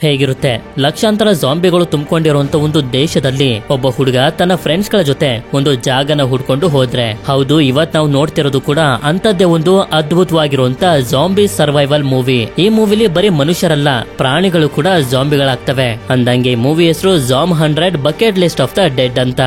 ಹೇಗಿರುತ್ತೆ? ಲಕ್ಷಾಂತರ ಜಾಂಬಿಗಳು ತುಂಬಿಕೊಂಡಿರುವಂತ ಒಂದು ದೇಶದಲ್ಲಿ ಒಬ್ಬ ಹುಡುಗ ತನ್ನ ಫ್ರೆಂಡ್ಸ್ ಗಳ ಜೊತೆ ಒಂದು ಜಾಗನ ಹುಡ್ಕೊಂಡು ಹೋದ್ರೆ, ಹೌದು, ಇವತ್ ನಾವು ನೋಡ್ತಿರೋದು ಕೂಡ ಅಂತದ್ದೇ ಒಂದು ಅದ್ಭುತವಾಗಿರುವಂತ ಜಾಂಬಿ ಸರ್ವೈವಲ್ ಮೂವಿ. ಈ ಮೂವಿಲಿ ಬರೀ ಮನುಷ್ಯರಲ್ಲ, ಪ್ರಾಣಿಗಳು ಕೂಡ ಜಾಂಬಿಗಳಾಗ್ತವೆ. ಅಂದಂಗೆ ಮೂವಿ ಹೆಸರು jam 100 bucket list of the dead ಅಂತ.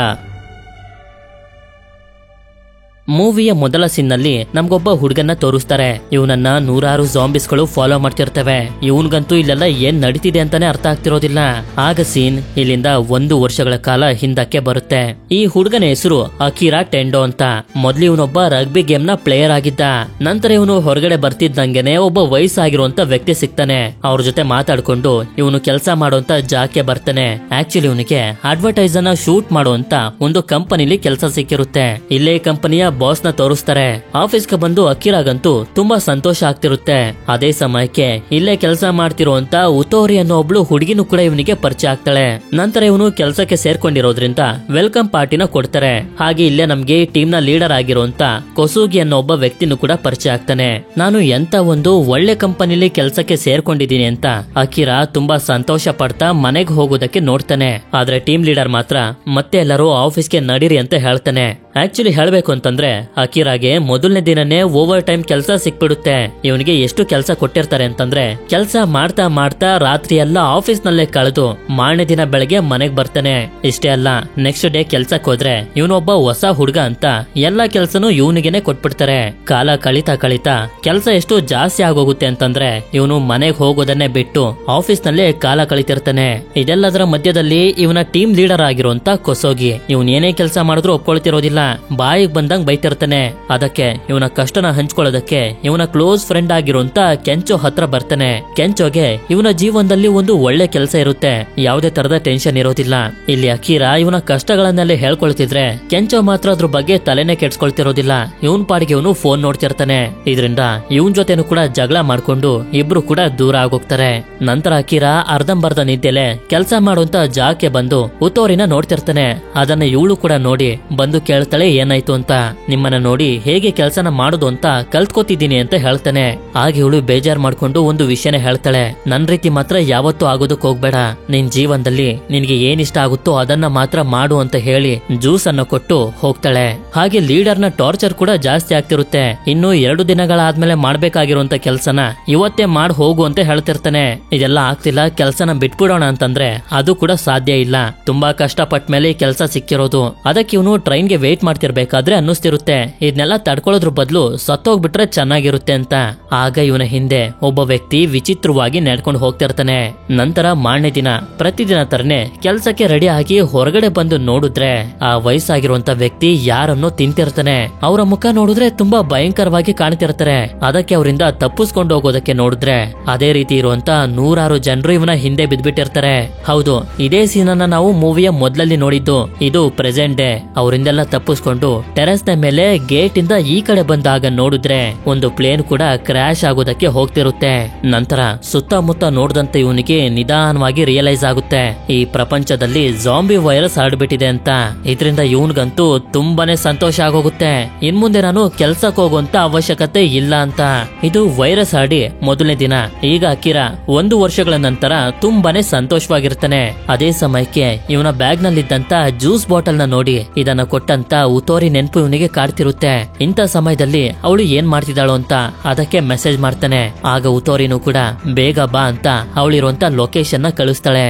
ಮೂವಿಯ ಮೊದಲ ಸೀನ್ ನಲ್ಲಿ ನಮ್ಗೊಬ್ಬ ಹುಡುಗನ್ನ ತೋರಿಸ್ತಾರೆ. ಇವನನ್ನ ನೂರಾರು ಜಾಂಬಿಸ್ಗಳು ಫಾಲೋ ಮಾಡ್ತಿರ್ತವೆ. ಇವನ್ಗಂತೂ ಇಲ್ಲೆಲ್ಲ ಏನ್ ನಡೀತಿದೆ ಅಂತಾನೆ ಅರ್ಥ ಆಗ್ತಿರೋದಿಲ್ಲ. ಆಗ ಸೀನ್ ಇಲ್ಲಿಂದ 1 ವರ್ಷಗಳ ಕಾಲ ಹಿಂದಕ್ಕೆ ಬರುತ್ತೆ. ಈ ಹುಡುಗನ ಹೆಸರು ಅಕಿರಾ ಟೆಂಡೋ ಅಂತ. ಮೊದ್ಲು ಇವನೊಬ್ಬ ರಗ್ಬಿ ಗೇಮ್ ನ ಪ್ಲೇಯರ್ ಆಗಿದ್ದ. ನಂತರ ಇವನು ಹೊರಗಡೆ ಬರ್ತಿದ್ದಂಗೆನೆ ಒಬ್ಬ ವಯಸ್ಸಾಗಿರುವಂತ ವ್ಯಕ್ತಿ ಸಿಗ್ತಾನೆ. ಅವ್ರ ಜೊತೆ ಮಾತಾಡ್ಕೊಂಡು ಇವನು ಕೆಲಸ ಮಾಡುವಂತ ಜಾಗಕ್ಕೆ ಬರ್ತಾನೆ. ಆಕ್ಚುಲಿ ಇವನಿಗೆ ಅಡ್ವರ್ಟೈಸ್ ಅನ್ನ ಶೂಟ್ ಮಾಡುವಂತ ಒಂದು ಕಂಪನಿಲಿ ಕೆಲಸ ಸಿಕ್ಕಿರುತ್ತೆ. ಇಲ್ಲೇ ಕಂಪನಿಯ ಬಾಸ್ ನ ತೋರಿಸ್ತಾರೆ. ಆಫೀಸ್ಗೆ ಬಂದು ಅಕಿರಾಗಂತೂ ತುಂಬಾ ಸಂತೋಷ ಆಗ್ತಿರುತ್ತೆ. ಅದೇ ಸಮಯಕ್ಕೆ ಇಲ್ಲೇ ಕೆಲಸ ಮಾಡ್ತಿರುವಂತ ಉತೋರಿ ಅನ್ನೋ ಒಬ್ಳು ಹುಡುಗಿನೂ ಕೂಡ ಇವನಿಗೆ ಪರಿಚಯ ಆಗ್ತಾಳೆ. ನಂತರ ಇವನು ಕೆಲಸಕ್ಕೆ ಸೇರ್ಕೊಂಡಿರೋದ್ರಿಂದ ವೆಲ್ಕಮ್ ಪಾರ್ಟಿನ ಕೊಡ್ತಾರೆ. ಹಾಗೆ ಇಲ್ಲೇ ನಮ್ಗೆ ಟೀಮ್ ನ ಲೀಡರ್ ಆಗಿರುವಂತ ಕೊಸುಗಿ ಅನ್ನೋ ಒಬ್ಬ ವ್ಯಕ್ತಿನೂ ಕೂಡ ಪರಿಚಯ ಆಗ್ತಾನೆ. ನಾನು ಎಂತ ಒಂದು ಒಳ್ಳೆ ಕಂಪನಿಲಿ ಕೆಲಸಕ್ಕೆ ಸೇರ್ಕೊಂಡಿದ್ದೀನಿ ಅಂತ ಅಕಿರಾ ತುಂಬಾ ಸಂತೋಷ ಪಡ್ತಾ ಮನೆಗೆ ಹೋಗೋದಕ್ಕೆ ನೋಡ್ತಾನೆ. ಆದ್ರೆ ಟೀಮ್ ಲೀಡರ್ ಮಾತ್ರ ಮತ್ತೆ ಎಲ್ಲರೂ ಆಫೀಸ್ಗೆ ನಡೀರಿ ಅಂತ ಹೇಳ್ತಾನೆ. ಆಕ್ಚುಲಿ ಹೇಳ್ಬೇಕು ಅಂತಂದ್ರೆ ಅಕಿರಾಗೆ ಮೊದಲನೇ ದಿನನೇ ಓವರ್ ಟೈಮ್ ಕೆಲಸ ಸಿಕ್ಬಿಡುತ್ತೆ. ಇವನಿಗೆ ಎಷ್ಟು ಕೆಲಸ ಕೊಟ್ಟಿರ್ತಾರೆ ಅಂತಂದ್ರೆ ಕೆಲಸ ಮಾಡ್ತಾ ಮಾಡ್ತಾ ರಾತ್ರಿ ಎಲ್ಲ ಆಫೀಸ್ ನಲ್ಲೇ ಕಳೆದು ಮಾರನೇ ದಿನ ಬೆಳಗ್ಗೆ ಮನೆಗ್ ಬರ್ತಾನೆ. ಇಷ್ಟೇ ಅಲ್ಲ, ನೆಕ್ಸ್ಟ್ ಡೇ ಕೆಲ್ಸಕ್ಕೆ ಹೋದ್ರೆ ಇವನೊಬ್ಬ ಹೊಸ ಹುಡುಗ ಅಂತ ಎಲ್ಲಾ ಕೆಲ್ಸನೂ ಇವನಿಗೆನೆ ಕೊಟ್ಬಿಡ್ತಾರೆ. ಕಾಲ ಕಳಿತಾ ಕಳಿತಾ ಕೆಲಸ ಎಷ್ಟು ಜಾಸ್ತಿ ಆಗೋಗುತ್ತೆ ಅಂತಂದ್ರೆ ಇವನು ಮನೆಗ್ ಹೋಗೋದನ್ನೇ ಬಿಟ್ಟು ಆಫೀಸ್ ನಲ್ಲೇ ಕಾಲ ಕಳಿತಿರ್ತಾನೆ. ಇದೆಲ್ಲದರ ಮಧ್ಯದಲ್ಲಿ ಇವನ ಟೀಮ್ ಲೀಡರ್ ಆಗಿರುವಂತ ಕೊಸೋಗಿ ಇವನ್ ಏನೇ ಕೆಲಸ ಮಾಡಿದ್ರು ಒಪ್ಕೊಳ್ತಿರೋದಿಲ್ಲ. ಬಾಯಿಗೆ ಬಂದಂಗ್ ಬೈತಿರ್ತಾನೆ. ಅದಕ್ಕೆ ಇವನ ಕಷ್ಟನ ಹಂಚ್ಕೊಳ್ಳೋದಕ್ಕೆ ಇವನ ಕ್ಲೋಸ್ ಫ್ರೆಂಡ್ ಆಗಿರುವಂತ ಕೆಂಚೋ ಹತ್ರ ಬರ್ತಾನೆ. ಕೆಂಚೋಗೆ ಇವನ ಜೀವನದಲ್ಲಿ ಒಂದು ಒಳ್ಳೆ ಕೆಲಸ ಇರುತ್ತೆ, ಯಾವುದೇ ತರದ ಟೆನ್ಷನ್ ಇರೋದಿಲ್ಲ. ಇಲ್ಲಿ ಅಕಿರಾ ಇವನ ಕಷ್ಟಗಳನ್ನೆಲ್ಲ ಹೇಳ್ಕೊಳ್ತಿದ್ರೆ ಕೆಂಚೋ ಮಾತ್ರ ಅದ್ರ ಬಗ್ಗೆ ತಲೆನೇ ಕೆಡ್ಸ್ಕೊಳ್ತಿರೋದಿಲ್ಲ. ಇವನ್ ಪಾಡಿಗೆ ಇವನು ಫೋನ್ ನೋಡ್ತಿರ್ತಾನೆ. ಇದರಿಂದ ಇವನ್ ಜೊತೆನೂ ಕೂಡ ಜಗಳ ಮಾಡ್ಕೊಂಡು ಇಬ್ರು ಕೂಡ ದೂರ ಆಗೋಗ್ತಾರೆ. ನಂತರ ಅಕಿರಾ ಅರ್ಧಂಬರ್ಧ ನಿದ್ದೆಲೆ ಕೆಲಸ ಮಾಡುವಂತ ಜಾಗಕ್ಕೆ ಬಂದು ಉತೋರಿನ ನೋಡ್ತಿರ್ತಾನೆ. ಅದನ್ನ ಇವಳು ಕೂಡ ನೋಡಿ ಬಂದು ಕೇಳ್ತಾಳೆ ಏನಾಯ್ತು ಅಂತ. ನಿಮ್ಮನ್ನ ನೋಡಿ ಹೇಗೆ ಕೆಲಸನ ಮಾಡೋದು ಅಂತ ಕಲ್ತ್ಕೋತಿದ್ದೀನಿ ಅಂತ ಹೇಳ್ತಾನೆ. ಆಗ ಇವಳು ಬೇಜಾರ್ ಮಾಡ್ಕೊಂಡು ಒಂದು ವಿಷಯನೇ ಹೇಳ್ತಾಳೆ. ನನ್ ರೀತಿ ಮಾತ್ರ ಯಾವತ್ತೂ ಆಗೋದಕ್ ಹೋಗ್ಬೇಡ, ನಿನ್ ಜೀವನದಲ್ಲಿ ನಿನ್ಗೆ ಏನ್ ಇಷ್ಟ ಆಗುತ್ತೋ ಅದನ್ನ ಮಾತ್ರ ಮಾಡು ಅಂತ ಹೇಳಿ ಜ್ಯೂಸ್ ಅನ್ನ ಕೊಟ್ಟು ಹೋಗ್ತಾಳೆ. ಹಾಗೆ ಲೀಡರ್ ನ ಟಾರ್ಚರ್ ಕೂಡ ಜಾಸ್ತಿ ಆಗ್ತಿರುತ್ತೆ. ಇನ್ನು 2 ದಿನಗಳಾದ್ಮೇಲೆ ಮಾಡ್ಬೇಕಾಗಿರುವಂತ ಕೆಲ್ಸನ ಇವತ್ತೇ ಮಾಡ್ ಹೋಗು ಅಂತ ಹೇಳ್ತಿರ್ತಾನೆ. ಇದೆಲ್ಲ ಆಗ್ತಿಲ್ಲ, ಕೆಲ್ಸನ ಬಿಟ್ಬಿಡೋಣ ಅಂತಂದ್ರೆ ಅದು ಕೂಡ ಸಾಧ್ಯ ಇಲ್ಲ. ತುಂಬಾ ಕಷ್ಟಪಟ್ಟ ಮೇಲೆ ಕೆಲಸ ಸಿಕ್ಕಿರೋದು. ಅದಕ್ಕೆ ಇವನು ಟ್ರೈನ್ಗೆ ವೇಟ್ ಮಾಡ್ತಿರ್ಬೇಕಾದ್ರೆ ಅನ್ನಿಸ್ತಿರುತ್ತೆ ಇದನ್ನೆಲ್ಲ ತಡ್ಕೊಳ್ಳೋದ್ರ ಬದಲು ಸತ್ತೋಗ್ಬಿಟ್ರೆ ಚೆನ್ನಾಗಿರುತ್ತೆ ಅಂತ. ಆಗ ಇವನ ಹಿಂದೆ ಒಬ್ಬ ವ್ಯಕ್ತಿ ವಿಚಿತ್ರವಾಗಿ ನಡ್ಕೊಂಡು ಹೋಗ್ತಿರ್ತಾನೆ. ನಂತರ ಮಾರನೇ ದಿನ ಪ್ರತಿದಿನ ತರನೆ ಕೆಲ್ಸಕ್ಕೆ ರೆಡಿ ಆಗಿ ಹೊರಗಡೆ ಬಂದು ನೋಡಿದ್ರೆ ಆ ವಯಸ್ಸಾಗಿರುವಂತ ವ್ಯಕ್ತಿ ಯಾರನ್ನೋ ತಿಂತಿರ್ತಾನೆ. ಅವರ ಮುಖ ನೋಡಿದ್ರೆ ತುಂಬಾ ಭಯಂಕರವಾಗಿ ಕಾಣ್ತಿರ್ತಾರೆ. ಅದಕ್ಕೆ ಅವರಿಂದ ತಪ್ಪಿಸ್ಕೊಂಡು ಹೋಗೋದಕ್ಕೆ ನೋಡಿದ್ರೆ ಅದೇ ರೀತಿ ಇರುವಂತ ನೂರಾರು ಜನರು ಇವನ ಹಿಂದೆ ಬಿದ್ಬಿಟ್ಟಿರ್ತಾರೆ. ಹೌದು, ಇದೇ ಸೀನನ್ನ ನಾವು ಮೂವಿಯ ಮೊದಲಲ್ಲಿ ನೋಡಿದ್ದು. ಇದು ಪ್ರೆಸೆಂಟ್ ಡೇ. ಅವರಿಂದೆಲ್ಲ ತಪ್ಪಿಸ್ಕೊಂಡು ಟೆರೆಸ್ ನ ಮೇಲೆ ಗೇಟ್ ಇಂದ ಈ ಕಡೆ ಬಂದಾಗ ನೋಡಿದ್ರೆ ಒಂದು ಪ್ಲೇನ್ ಕೂಡ ಕ್ರಾಶ್ ಆಗೋದಕ್ಕೆ ಹೋಗ್ತಿರುತ್ತೆ. ನಂತರ ಸುತ್ತಮುತ್ತ ನೋಡ್ದಂತೆ ಇವನಿಗೆ ನಿಧಾನವಾಗಿ ರಿಯಲೈಸ್ ಆಗುತ್ತೆ ಈ ಪ್ರಪಂಚದಲ್ಲಿ ಜಾಂಬಿ ವೈರಸ್ ಹರಡ್ಬಿಟ್ಟಿದೆ ಅಂತ. ಇದರಿಂದ ಇವನ್ಗಂತೂ ತುಂಬಾನೇ ಸಂತೋಷ ಆಗೋಗುತ್ತೆ. ಇನ್ ಮುಂದೆ ನಾನು ಕೆಲ್ಸಕ್ಕೆ ಹೋಗುವಂತ ಅವಶ್ಯಕತೆ ಇಲ್ಲ ಅಂತ. ಇದು ವೈರಸ್ ಹರಡಿ ಮೊದಲನೇ ದಿನ. ಈಗ ಅಕಿರಾ 1 ವರ್ಷಗಳ ನಂತರ ತುಂಬಾನೇ ಸಂತೋಷವಾಗಿರ್ತಾನೆ. ಅದೇ ಸಮಯಕ್ಕೆ ಇವನ ಬ್ಯಾಗ್ ನಲ್ಲಿದ್ದಂತ ಜ್ಯೂಸ್ ಬಾಟಲ್ ನ ನೋಡಿ ಇದನ್ನ ಕೊಟ್ಟಂತ ಉತೋರಿ ನೆನಪು ಇವನಿಗೆ ಕಾಡ್ತಿರುತ್ತೆ. ಇಂಥ ಸಮಯದಲ್ಲಿ ಅವಳು ಏನ್ ಮಾಡ್ತಿದ್ದಾಳು ಅಂತ ಅದಕ್ಕೆ ಮೆಸೇಜ್ ಮಾಡ್ತಾನೆ. ಆಗ ಉತೋರಿನೂ ಕೂಡ ಬೇಗ ಬಾ ಅಂತ ಅವಳಿರುವಂತ ಲೊಕೇಶನ್ ನ ಕಳಿಸ್ತಾಳೆ.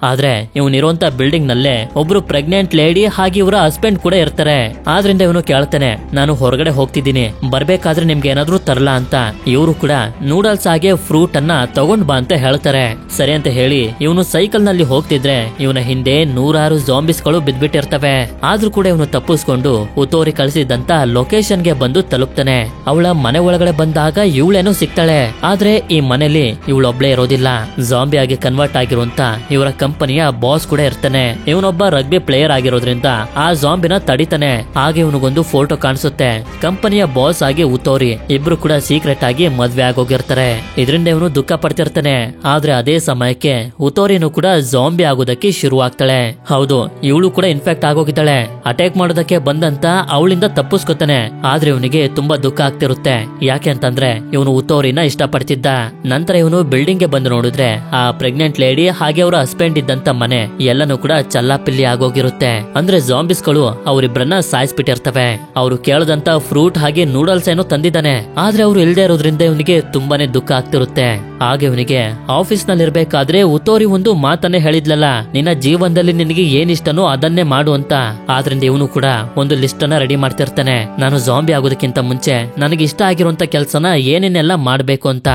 ಆದ್ರೆ ಇವನಿರುವಂತ ಬಿಲ್ಡಿಂಗ್ ನಲ್ಲೇ ಒಬ್ರು ಪ್ರೆಗ್ನೆಂಟ್ ಲೇಡಿ ಹಾಗೆ ಇವರ ಹಸ್ಬೆಂಡ್ ಕೂಡ ಇರ್ತಾರೆ. ಆದ್ರಿಂದ ಇವನು ಕೇಳ್ತಾನೆ, ನಾನು ಹೊರಗಡೆ ಹೋಗ್ತಿದ್ದೀನಿ, ಬರ್ಬೇಕಾದ್ರೆ ನಿಮ್ಗೆ ಏನಾದ್ರು ತರಲಾ ಅಂತ. ಇವರು ಕೂಡ ನೂಡಲ್ಸ್ ಹಾಗೆ ಫ್ರೂಟ್ ಅನ್ನ ತಗೊಂಡ್ ಬಾ ಅಂತ ಹೇಳ್ತಾರೆ. ಸರಿ ಅಂತ ಹೇಳಿ ಇವನು ಸೈಕಲ್ ನಲ್ಲಿ ಹೋಗ್ತಿದ್ರೆ ಇವನ ಹಿಂದೆ ನೂರಾರು ಜಾಂಬಿಸ್ಗಳು ಬಿದ್ಬಿಟ್ಟಿರ್ತವೆ. ಆದ್ರೂ ಕೂಡ ಇವನು ತಪ್ಪಿಸ್ಕೊಂಡು ಉತೋರಿ ಕಳಿಸಿದಂತ ಲೊಕೇಶನ್ ಗೆ ಬಂದು ತಲುಪ್ತಾನೆ. ಅವಳ ಮನೆ ಒಳಗಡೆ ಬಂದಾಗ ಇವಳೇನೋ ಸಿಗ್ತಾಳೆ. ಆದ್ರೆ ಈ ಮನೆಯಲ್ಲಿ ಇವಳೊಬ್ಳೆ ಇರೋದಿಲ್ಲ. ಜಾಂಬಿ ಆಗಿ ಕನ್ವರ್ಟ್ ಆಗಿರುವಂತ ಇವರ ಕಂಪನಿಯ ಬಾಸ್ ಕೂಡ ಇರ್ತಾನೆ. ಇವನೊಬ್ಬ ರಗ್ಬಿ ಪ್ಲೇಯರ್ ಆಗಿರೋದ್ರಿಂದ ಆ ಜಾಂಬಿನ ತಡಿತಾನೆ. ಹಾಗೆ ಇವನಿಗೊಂದು ಫೋಟೋ ಕಾಣಿಸುತ್ತೆ. ಕಂಪನಿಯ ಬಾಸ್ ಆಗಿ ಉತೋರಿ ಇಬ್ರು ಕೂಡ ಸೀಕ್ರೆಟ್ ಆಗಿ ಮದ್ವೆ ಆಗೋಗಿರ್ತಾರೆ. ಇದರಿಂದ ಇವನು ದುಃಖ ಪಡ್ತಿರ್ತಾನೆ. ಆದ್ರೆ ಅದೇ ಸಮಯಕ್ಕೆ ಉತೋರಿನೂ ಕೂಡ ಜಾಂಬಿ ಆಗೋದಕ್ಕೆ ಶುರು ಆಗ್ತಾಳೆ. ಹೌದು, ಇವಳು ಕೂಡ ಇನ್ಫೆಕ್ಟ್ ಆಗೋಗಿದ್ದಾಳೆ. ಅಟ್ಯಾಕ್ ಮಾಡೋದಕ್ಕೆ ಬಂದಂತ ಅವಳಿಂದ ತಪ್ಪಿಸ್ಕೊತಾನೆ. ಆದ್ರೆ ಇವನಿಗೆ ತುಂಬಾ ದುಃಖ ಆಗ್ತಿರುತ್ತೆ. ಯಾಕೆ ಅಂತಂದ್ರೆ ಇವನು ಉತೋರಿನ ಇಷ್ಟಪಡ್ತಿದ್ದ. ನಂತರ ಇವನು ಬಿಲ್ಡಿಂಗ್ ಗೆ ಬಂದು ನೋಡಿದ್ರೆ ಆ ಪ್ರೆಗ್ನೆಂಟ್ ಲೇಡಿ ಹಾಗೆ ಅವರ ಹಸ್ಬೆಂಡ್ ಇದ್ದಂತ ಮನೆ ಎಲ್ಲನೂ ಕೂಡ ಚಲ್ಲಾಪಿಲ್ಲಿ ಆಗೋಗಿರುತ್ತೆ. ಅಂದ್ರೆ ಜಾಂಬಿಸ್ಗಳು ಅವರಿಬ್ಬರನ್ನ ಸಾಯಿಸ್ಬಿಟ್ಟಿರ್ತವೆ. ಅವರು ಕೇಳದಂತ ಫ್ರೂಟ್ ಹಾಗೆ ನೂಡಲ್ಸ್ ಏನೋ ತಂದಿದ್ದಾನೆ. ಆದ್ರೆ ಅವ್ರು ಇಲ್ದೇ ಇರೋದ್ರಿಂದ ಇವನಿಗೆ ತುಂಬಾನೇ ದುಃಖ ಆಗ್ತಿರುತ್ತೆ. ಹಾಗೆ ಇವನಿಗೆ ಆಫೀಸ್ ನಲ್ಲಿ ಇರ್ಬೇಕಾದ್ರೆ ಉತೋರಿ ಒಂದು ಮಾತನ್ನೇ ಹೇಳಿದ್ಲಲ್ಲ, ನಿನ್ನ ಜೀವನದಲ್ಲಿ ನಿನಗೆ ಏನಿಷ್ಟನೋ ಅದನ್ನೇ ಮಾಡು ಅಂತ. ಆದ್ರಿಂದ ಇವನು ಕೂಡ ಒಂದು ಲಿಸ್ಟ್ ಅನ್ನ ರೆಡಿ ಮಾಡ್ತಿರ್ತಾನೆ. ನಾನು ಜಾಂಬಿ ಆಗೋದಕ್ಕಿಂತ ಮುಂಚೆ ನನಗೆ ಇಷ್ಟ ಆಗಿರುವಂತ ಕೆಲ್ಸನ ಏನೇನೆಲ್ಲ ಮಾಡ್ಬೇಕು ಅಂತ.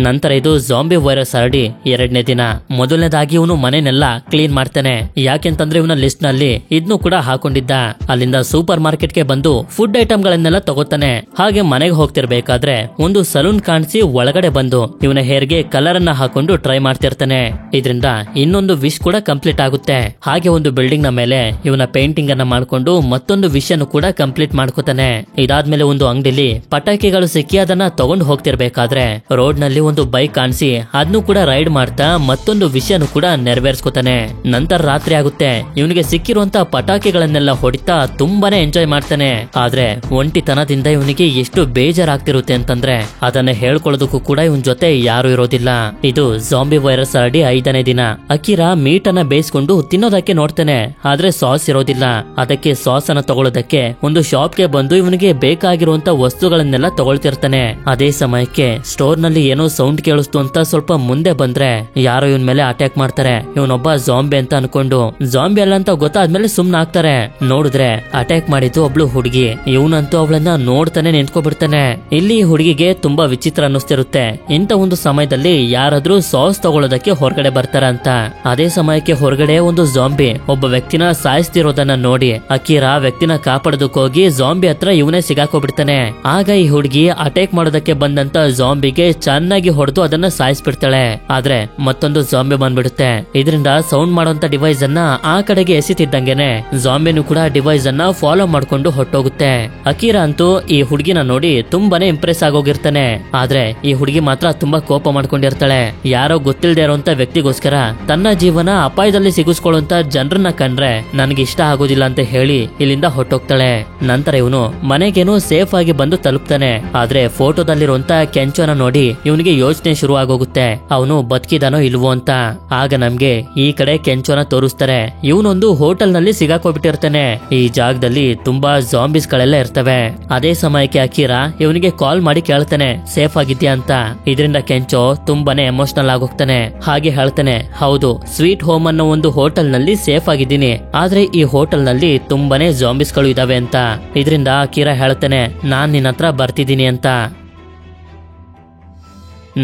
ನಂತರ ಇದು ಜಾಂಬಿ ವೈರಸ್ ಹರಡಿ 2ನೇ ದಿನ. ಮೊದಲನೇದಾಗಿ ಇವನು ಮನೆನೆಲ್ಲ ಕ್ಲೀನ್ ಮಾಡ್ತಾನೆ. ಯಾಕೆಂತಂದ್ರೆ ಇವನ ಲಿಸ್ಟ್ ನಲ್ಲಿ ಇದನ್ನು ಕೂಡ ಹಾಕೊಂಡಿದ್ದ. ಅಲ್ಲಿಂದ ಸೂಪರ್ ಮಾರ್ಕೆಟ್ ಗೆ ಬಂದು ಫುಡ್ ಐಟಮ್ ಗಳನ್ನೆಲ್ಲ ತಗೋತಾನೆ. ಹಾಗೆ ಮನೆಗೆ ಹೋಗ್ತಿರ್ಬೇಕಾದ್ರೆ ಒಂದು ಸಲೂನ್ ಕಾಣಿಸಿ ಒಳಗಡೆ ಬಂದು ಇವನ ಹೇರ್ಗೆ ಕಲರ್ ಅನ್ನ ಹಾಕೊಂಡು ಟ್ರೈ ಮಾಡ್ತಿರ್ತಾನೆ. ಇದರಿಂದ ಇನ್ನೊಂದು ವಿಶ್ ಕೂಡ ಕಂಪ್ಲೀಟ್ ಆಗುತ್ತೆ. ಹಾಗೆ ಒಂದು ಬಿಲ್ಡಿಂಗ್ ನ ಮೇಲೆ ಇವನ ಪೇಂಟಿಂಗ್ ಅನ್ನ ಮಾಡ್ಕೊಂಡು ಮತ್ತೊಂದು ವಿಶ್ ಅನ್ನು ಕೂಡ ಕಂಪ್ಲೀಟ್ ಮಾಡ್ಕೋತಾನೆ. ಇದಾದ್ಮೇಲೆ ಒಂದು ಅಂಗಡಿಲಿ ಪಟಾಕಿಗಳು ಸಿಕ್ಕಿ ಅದನ್ನ ತಗೊಂಡು ಹೋಗ್ತಿರ್ಬೇಕಾದ್ರೆ ರೋಡ್ ನಲ್ಲಿ ಒಂದು ಬೈಕ್ ಕಾಣಿಸಿ ಅದನ್ನು ಕೂಡ ರೈಡ್ ಮಾಡ್ತಾ ಮತ್ತೊಂದು ವಿಷಯನು ಕೂಡ ನೆರವೇರಿಸ್ಕೊತಾನೆ. ನಂತರ ರಾತ್ರಿ ಆಗುತ್ತೆ. ಇವನಿಗೆ ಸಿಕ್ಕಿರುವಂತ ಪಟಾಕಿಗಳನ್ನೆಲ್ಲ ಹೊಡಿತಾ ತುಂಬಾನೇ ಎಂಜಾಯ್ ಮಾಡ್ತಾನೆ. ಆದ್ರೆ ಒಂಟಿತನದಿಂದ ಇವನಿಗೆ ಎಷ್ಟು ಬೇಜಾರಾಗ್ತಿರುತ್ತೆ ಅಂತಂದ್ರೆ ಅದನ್ನ ಹೇಳ್ಕೊಳ್ಳೋದಕ್ಕೂ ಕೂಡ ಇವನ್ ಜೊತೆ ಯಾರು ಇರೋದಿಲ್ಲ. ಇದು ಜಾಂಬಿ ವೈರಸ್ ಹರಡಿ 5ನೇ ದಿನ. ಅಕಿರಾ ಮೀಟ್ ಅನ್ನ ಬೇಯಿಸ್ಕೊಂಡು ತಿನ್ನೋದಕ್ಕೆ ನೋಡ್ತಾನೆ. ಆದ್ರೆ ಸಾಸ್ ಇರೋದಿಲ್ಲ. ಅದಕ್ಕೆ ಸಾಸ್ ಅನ್ನ ತಗೊಳ್ಳೋದಕ್ಕೆ ಒಂದು ಶಾಪ್ ಗೆ ಬಂದು ಇವನಿಗೆ ಬೇಕಾಗಿರುವಂತ ವಸ್ತುಗಳನ್ನೆಲ್ಲ ತಗೊಳ್ತಿರ್ತಾನೆ. ಅದೇ ಸಮಯಕ್ಕೆ ಸ್ಟೋರ್ ನಲ್ಲಿ ಏನೋ ಸೌಂಡ್ ಕೇಳಿಸ್ತು ಅಂತ ಸ್ವಲ್ಪ ಮುಂದೆ ಬಂದ್ರೆ ಯಾರೋ ಇವನ್ ಮೇಲೆ ಅಟ್ಯಾಕ್ ಮಾಡ್ತಾರೆ. ಇವನೊಬ್ಬ ಜಾಂಬಿ ಅಂತ ಅನ್ಕೊಂಡು ಜಾಂಬಿ ಅಲ್ಲ ಅಂತ ಗೊತ್ತಾದ್ಮೇಲೆ ಸುಮ್ನ ಆಗ್ತಾರೆ. ನೋಡಿದ್ರೆ ಅಟ್ಯಾಕ್ ಮಾಡಿದ್ದು ಒಬ್ಳು ಹುಡುಗಿ. ಇವನಂತೂ ಅವಳನ್ನ ನೋಡ್ತಾನೆ ನಿಂತ್ಕೊಬಿಡ್ತಾನೆ. ಇಲ್ಲಿ ಹುಡುಗಿಗೆ ತುಂಬಾ ವಿಚಿತ್ರ ಅನ್ನಿಸ್ತಿರುತ್ತೆ. ಇಂತ ಒಂದು ಸಮಯದಲ್ಲಿ ಯಾರಾದ್ರೂ ಸಾಸ್ ತಗೊಳ್ಳೋದಕ್ಕೆ ಹೊರಗಡೆ ಬರ್ತಾರ ಅಂತ. ಅದೇ ಸಮಯಕ್ಕೆ ಹೊರಗಡೆ ಒಂದು ಜಾಂಬಿ ಒಬ್ಬ ವ್ಯಕ್ತಿನ ಸಾಯಿಸ್ತಿರೋದನ್ನ ನೋಡಿ ಅಕಿರಾ ವ್ಯಕ್ತಿನ ಕಾಪಾಡೋದಕ್ಕೋಗಿ ಜಾಂಬಿ ಹತ್ರ ಇವನೇ ಸಿಗಾಕೋಬಿಡ್ತಾನೆ. ಆಗ ಈ ಹುಡುಗಿ ಅಟ್ಯಾಕ್ ಮಾಡೋದಕ್ಕೆ ಬಂದಂತ ಜಾಂಬಿಗೆ ಚೆನ್ನಾಗಿ ಹೊಡೆದು ಅದನ್ನ ಸಾಯಿಸ್ಬಿಡ್ತಾಳೆ. ಆದ್ರೆ ಮತ್ತೊಂದು ಜಾಂಬಿ ಬಂದ್ಬಿಡುತ್ತೆ. ಇದರಿಂದ ಸೌಂಡ್ ಮಾಡುವಂತ ಡಿವೈಸ್ ಅನ್ನ ಆ ಕಡೆಗೆ ಎಸಿತಿದ್ದಂಗೆನೆ ಜಾಂಬಿನೂ ಕೂಡ ಡಿವೈಸ್ ಅನ್ನ ಫಾಲೋ ಮಾಡ್ಕೊಂಡು ಹೊಟ್ಟೋಗುತ್ತೆ. ಅಕಿರಾ ಅಂತೂ ಈ ಹುಡುಗಿನ ನೋಡಿ ತುಂಬಾನೇ ಇಂಪ್ರೆಸ್ ಆಗೋಗಿರ್ತಾನೆ. ಆದ್ರೆ ಈ ಹುಡುಗಿ ಮಾತ್ರ ತುಂಬಾ ಕೋಪ ಮಾಡ್ಕೊಂಡಿರ್ತಾಳೆ. ಯಾರೋ ಗೊತ್ತಿಲ್ಲದೆ ಇರೋಂತ ವ್ಯಕ್ತಿಗೋಸ್ಕರ ತನ್ನ ಜೀವನ ಅಪಾಯದಲ್ಲಿ ಸಿಗಿಸ್ಕೊಳ್ಳುವಂತ ಜನರನ್ನ ಕಂಡ್ರೆ ನನಗೆ ಇಷ್ಟ ಆಗೋದಿಲ್ಲ ಅಂತ ಹೇಳಿ ಇಲ್ಲಿಂದ ಹೊಟ್ಟೋಗ್ತಾಳೆ. ನಂತರ ಇವನು ಮನೆಗೇನು ಸೇಫ್ ಆಗಿ ಬಂದು ತಲುಪ್ತಾನೆ. ಆದ್ರೆ ಫೋಟೋದಲ್ಲಿರುವಂತ ಕೆಂಚೋನ ನೋಡಿ ಇವನಿಗೆ ಯೋಚನೆ ಶುರು ಆಗೋಗುತ್ತೆ, ಅವನು ಬದುಕಿದಾನೋ ಇಲ್ವೋ ಅಂತ. ಆಗ ನಮ್ಗೆ ಈ ಕಡೆ ಕೆಂಚೋನ ತೋರಿಸ್ತಾರೆ. ಇವನೊಂದು ಹೋಟೆಲ್ ನಲ್ಲಿ ಸಿಗಾಕೋಬಿಟ್ಟಿರ್ತಾನೆ. ಈ ಜಾಗದಲ್ಲಿ ತುಂಬಾ ಜಾಂಬಿಸ್ ಗಳೆಲ್ಲ ಇರ್ತವೆ. ಅದೇ ಸಮಯಕ್ಕೆ ಅಕಿರಾ ಇವನಿಗೆ ಕಾಲ್ ಮಾಡಿ ಕೇಳ್ತಾನೆ ಸೇಫ್ ಆಗಿದ್ಯಾ ಅಂತ. ಇದರಿಂದ ಕೆಂಚೋ ತುಂಬಾನೇ ಎಮೋಷನಲ್ ಆಗೋಗ್ತಾನೆ. ಹಾಗೆ ಹೇಳ್ತಾನೆ, ಹೌದು, ಸ್ವೀಟ್ ಹೋಮ್ ಅನ್ನೋ ಒಂದು ಹೋಟೆಲ್ ನಲ್ಲಿ ಸೇಫ್ ಆಗಿದ್ದೀನಿ. ಆದ್ರೆ ಈ ಹೋಟೆಲ್ ನಲ್ಲಿ ತುಂಬಾನೇ ಜಾಂಬಿಸ್ ಗಳು ಇದಾವೆ ಅಂತ. ಇದರಿಂದ ಅಕಿರಾ ಹೇಳ್ತಾನೆ, ನಾನ್ ನಿನ್ನ ಹತ್ರ ಬರ್ತಿದ್ದೀನಿ ಅಂತ.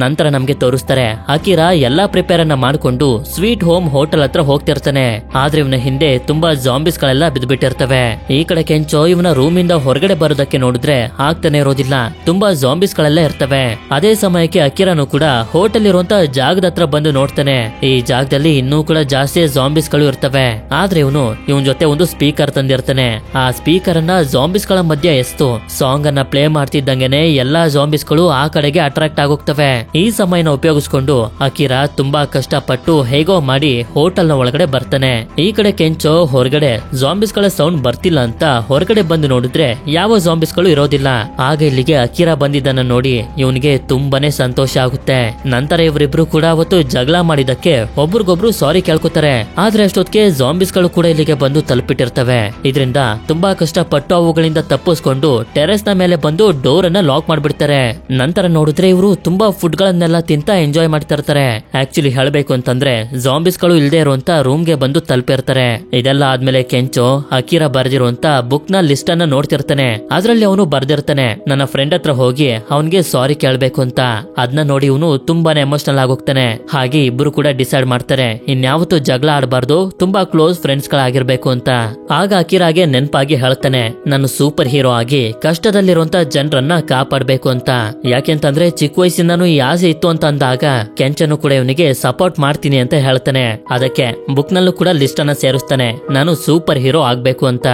ನಂತರ ನಮ್ಗೆ ತೋರಿಸ್ತಾರೆ ಅಕಿರಾ ಎಲ್ಲಾ ಪ್ರಿಪೇರ್ ಅನ್ನ ಮಾಡ್ಕೊಂಡು ಸ್ವೀಟ್ ಹೋಮ್ ಹೋಟೆಲ್ ಹತ್ರ ಹೋಗ್ತಿರ್ತಾನೆ. ಆದ್ರೆ ಇವನ ಹಿಂದೆ ತುಂಬಾ ಜಾಂಬಿಸ್ ಗಳೆಲ್ಲ ಬಿದ್ದ್ಬಿಟ್ಟಿರ್ತವೆ. ಈ ಕಡೆ ಕೆಂಚೋ ಇವನ ರೂಮ್ ಇಂದ ಹೊರಗಡೆ ಬರೋದಕ್ಕೆ ನೋಡಿದ್ರೆ ಆಗ್ತಾನೆ ಇರೋದಿಲ್ಲ. ತುಂಬಾ ಜಾಂಬಿಸ್ ಗಳೆಲ್ಲ ಇರ್ತವೆ. ಅದೇ ಸಮಯಕ್ಕೆ ಅಕಿರಾನು ಕೂಡ ಹೋಟೆಲ್ ಇರುವಂತ ಜಾಗದ ಹತ್ರ ಬಂದು ನೋಡ್ತಾನೆ. ಈ ಜಾಗದಲ್ಲಿ ಇನ್ನೂ ಕೂಡ ಜಾಸ್ತಿ ಜಾಂಬಿಸ್ ಗಳು ಇರ್ತವೆ. ಆದ್ರೆ ಇವನ್ ಜೊತೆ ಒಂದು ಸ್ಪೀಕರ್ ತಂದಿರ್ತಾನೆ. ಆ ಸ್ಪೀಕರ್ ಅನ್ನ ಜಾಂಬಿಸ್ ಗಳ ಮಧ್ಯೆ ಎಸ್ತು ಸಾಂಗ್ ಅನ್ನ ಪ್ಲೇ ಮಾಡ್ತಿದ್ದಂಗೆನೆ ಎಲ್ಲಾ ಜಾಂಬಿಸ್ ಗಳು ಆ ಕಡೆಗೆ ಅಟ್ರಾಕ್ಟ್ ಆಗೋಗ್ತವೆ. ಈ ಸಮಯನ ಉಪಯೋಗಿಸ್ಕೊಂಡು ಅಕಿರಾ ತುಂಬಾ ಕಷ್ಟಪಟ್ಟು ಹೇಗೋ ಮಾಡಿ ಹೋಟೆಲ್ ನ ಒಳಗಡೆ ಬರ್ತಾನೆ. ಈ ಕಡೆ ಕೆಂಚೋ ಹೊರಗಡೆ ಜಾಂಬಿಸ್ ಗಳ ಸೌಂಡ್ ಬರ್ತಿಲ್ಲ ಅಂತ ಹೊರಗಡೆ ಬಂದು ನೋಡಿದ್ರೆ ಯಾವ ಜಾಂಬಿಸ್ ಗಳು ಇರೋದಿಲ್ಲ. ಆಗ ಇಲ್ಲಿಗೆ ಅಕಿರಾ ಬಂದಿದ್ದನ್ನ ನೋಡಿ ಇವನಿಗೆ ತುಂಬಾನೇ ಸಂತೋಷ ಆಗುತ್ತೆ. ನಂತರ ಇವರಿಬ್ರು ಕೂಡ ಅವತ್ತು ಜಗಳ ಮಾಡಿದಕ್ಕೆ ಒಬ್ರಿಗೊಬ್ರು ಸಾರಿ ಕೇಳ್ಕೊತಾರೆ. ಆದ್ರೆ ಅಷ್ಟೊತ್ತಿಗೆ ಜಾಂಬಿಸ್ ಗಳು ಕೂಡ ಇಲ್ಲಿಗೆ ಬಂದು ತಲುಪಿಟ್ಟಿರ್ತವೆ. ಇದರಿಂದ ತುಂಬಾ ಕಷ್ಟಪಟ್ಟು ಅವುಗಳಿಂದ ತಪ್ಪಿಸ್ಕೊಂಡು ಟೆರೆಸ್ ನ ಮೇಲೆ ಬಂದು ಡೋರ್ ಅನ್ನ ಲಾಕ್ ಮಾಡ್ಬಿಡ್ತಾರೆ. ನಂತರ ನೋಡಿದ್ರೆ ಇವರು ತುಂಬಾ ಫುಡ್ ಗಳನ್ನೆಲ್ಲ ತಿಂತ ಎಂಜಾಯ್ ಮಾಡ್ತಾ ಇರ್ತಾರೆ. ಆಕ್ಚುಲಿ ಹೇಳ್ಬೇಕು ಅಂತಂದ್ರೆ ಜಾಂಬಿಸ್ ಗಳು ಇಲ್ದೇ ಇರುವಂತ ರೂಮ್ ಗೆ ಬಂದು ತಲುಪಿರ್ತಾರೆ. ಇದೆಲ್ಲ ಆದ್ಮೇಲೆ ಕೆಂಚೋ ಅಕಿರಾ ಬರ್ದಿರುವಂತ ಬುಕ್ ನ ಲಿಸ್ಟ್ ಅನ್ನ ನೋಡ್ತಿರ್ತಾನೆ. ಅದ್ರಲ್ಲಿ ಅವನು ಬರ್ದಿರ್ತಾನೆ, ನನ್ನ ಫ್ರೆಂಡ್ ಹತ್ರ ಹೋಗಿ ಅವನ್ಗೆ ಸಾರಿ ಕೇಳ್ಬೇಕು ಅಂತ. ಅದನ್ನ ನೋಡಿ ಇವನು ತುಂಬಾನೇ ಎಮೋಷನಲ್ ಆಗೋಗ್ತಾನೆ. ಹಾಗೆ ಇಬ್ರು ಕೂಡ ಡಿಸೈಡ್ ಮಾಡ್ತಾರೆ ಇನ್ಯಾವತ್ತೂ ಜಗಳ ಆಡಬಾರ್ದು, ತುಂಬಾ ಕ್ಲೋಸ್ ಫ್ರೆಂಡ್ಸ್ ಗಳಾಗಿರ್ಬೇಕು ಅಂತ. ಆಗ ಅಕಿರಾಗೆ ನೆನಪಾಗಿ ಹೇಳ್ತಾನೆ, ನಾನು ಸೂಪರ್ ಹೀರೋ ಆಗಿ ಕಷ್ಟದಲ್ಲಿರುವಂತ ಜನರನ್ನ ಕಾಪಾಡ್ಬೇಕು ಅಂತ. ಯಾಕೆಂತಂದ್ರೆ ಚಿಕ್ಕ ವಯಸ್ಸಿಂದಾನು ಈ ಆಸೆ ಇತ್ತು ಅಂತ ಅಂದಾಗ ಕೆಂಚನು ಕೂಡ ಇವನಿಗೆ ಸಪೋರ್ಟ್ ಮಾಡ್ತೀನಿ ಅಂತ ಹೇಳ್ತಾನೆ. ಅದಕ್ಕೆ ಬುಕ್ ನಲ್ಲೂ ಕೂಡ ಲಿಸ್ಟ್ ಅನ್ನ ಸೇರಿಸ್ತಾನೆ, ನಾನು ಸೂಪರ್ ಹೀರೋ ಆಗ್ಬೇಕು ಅಂತ.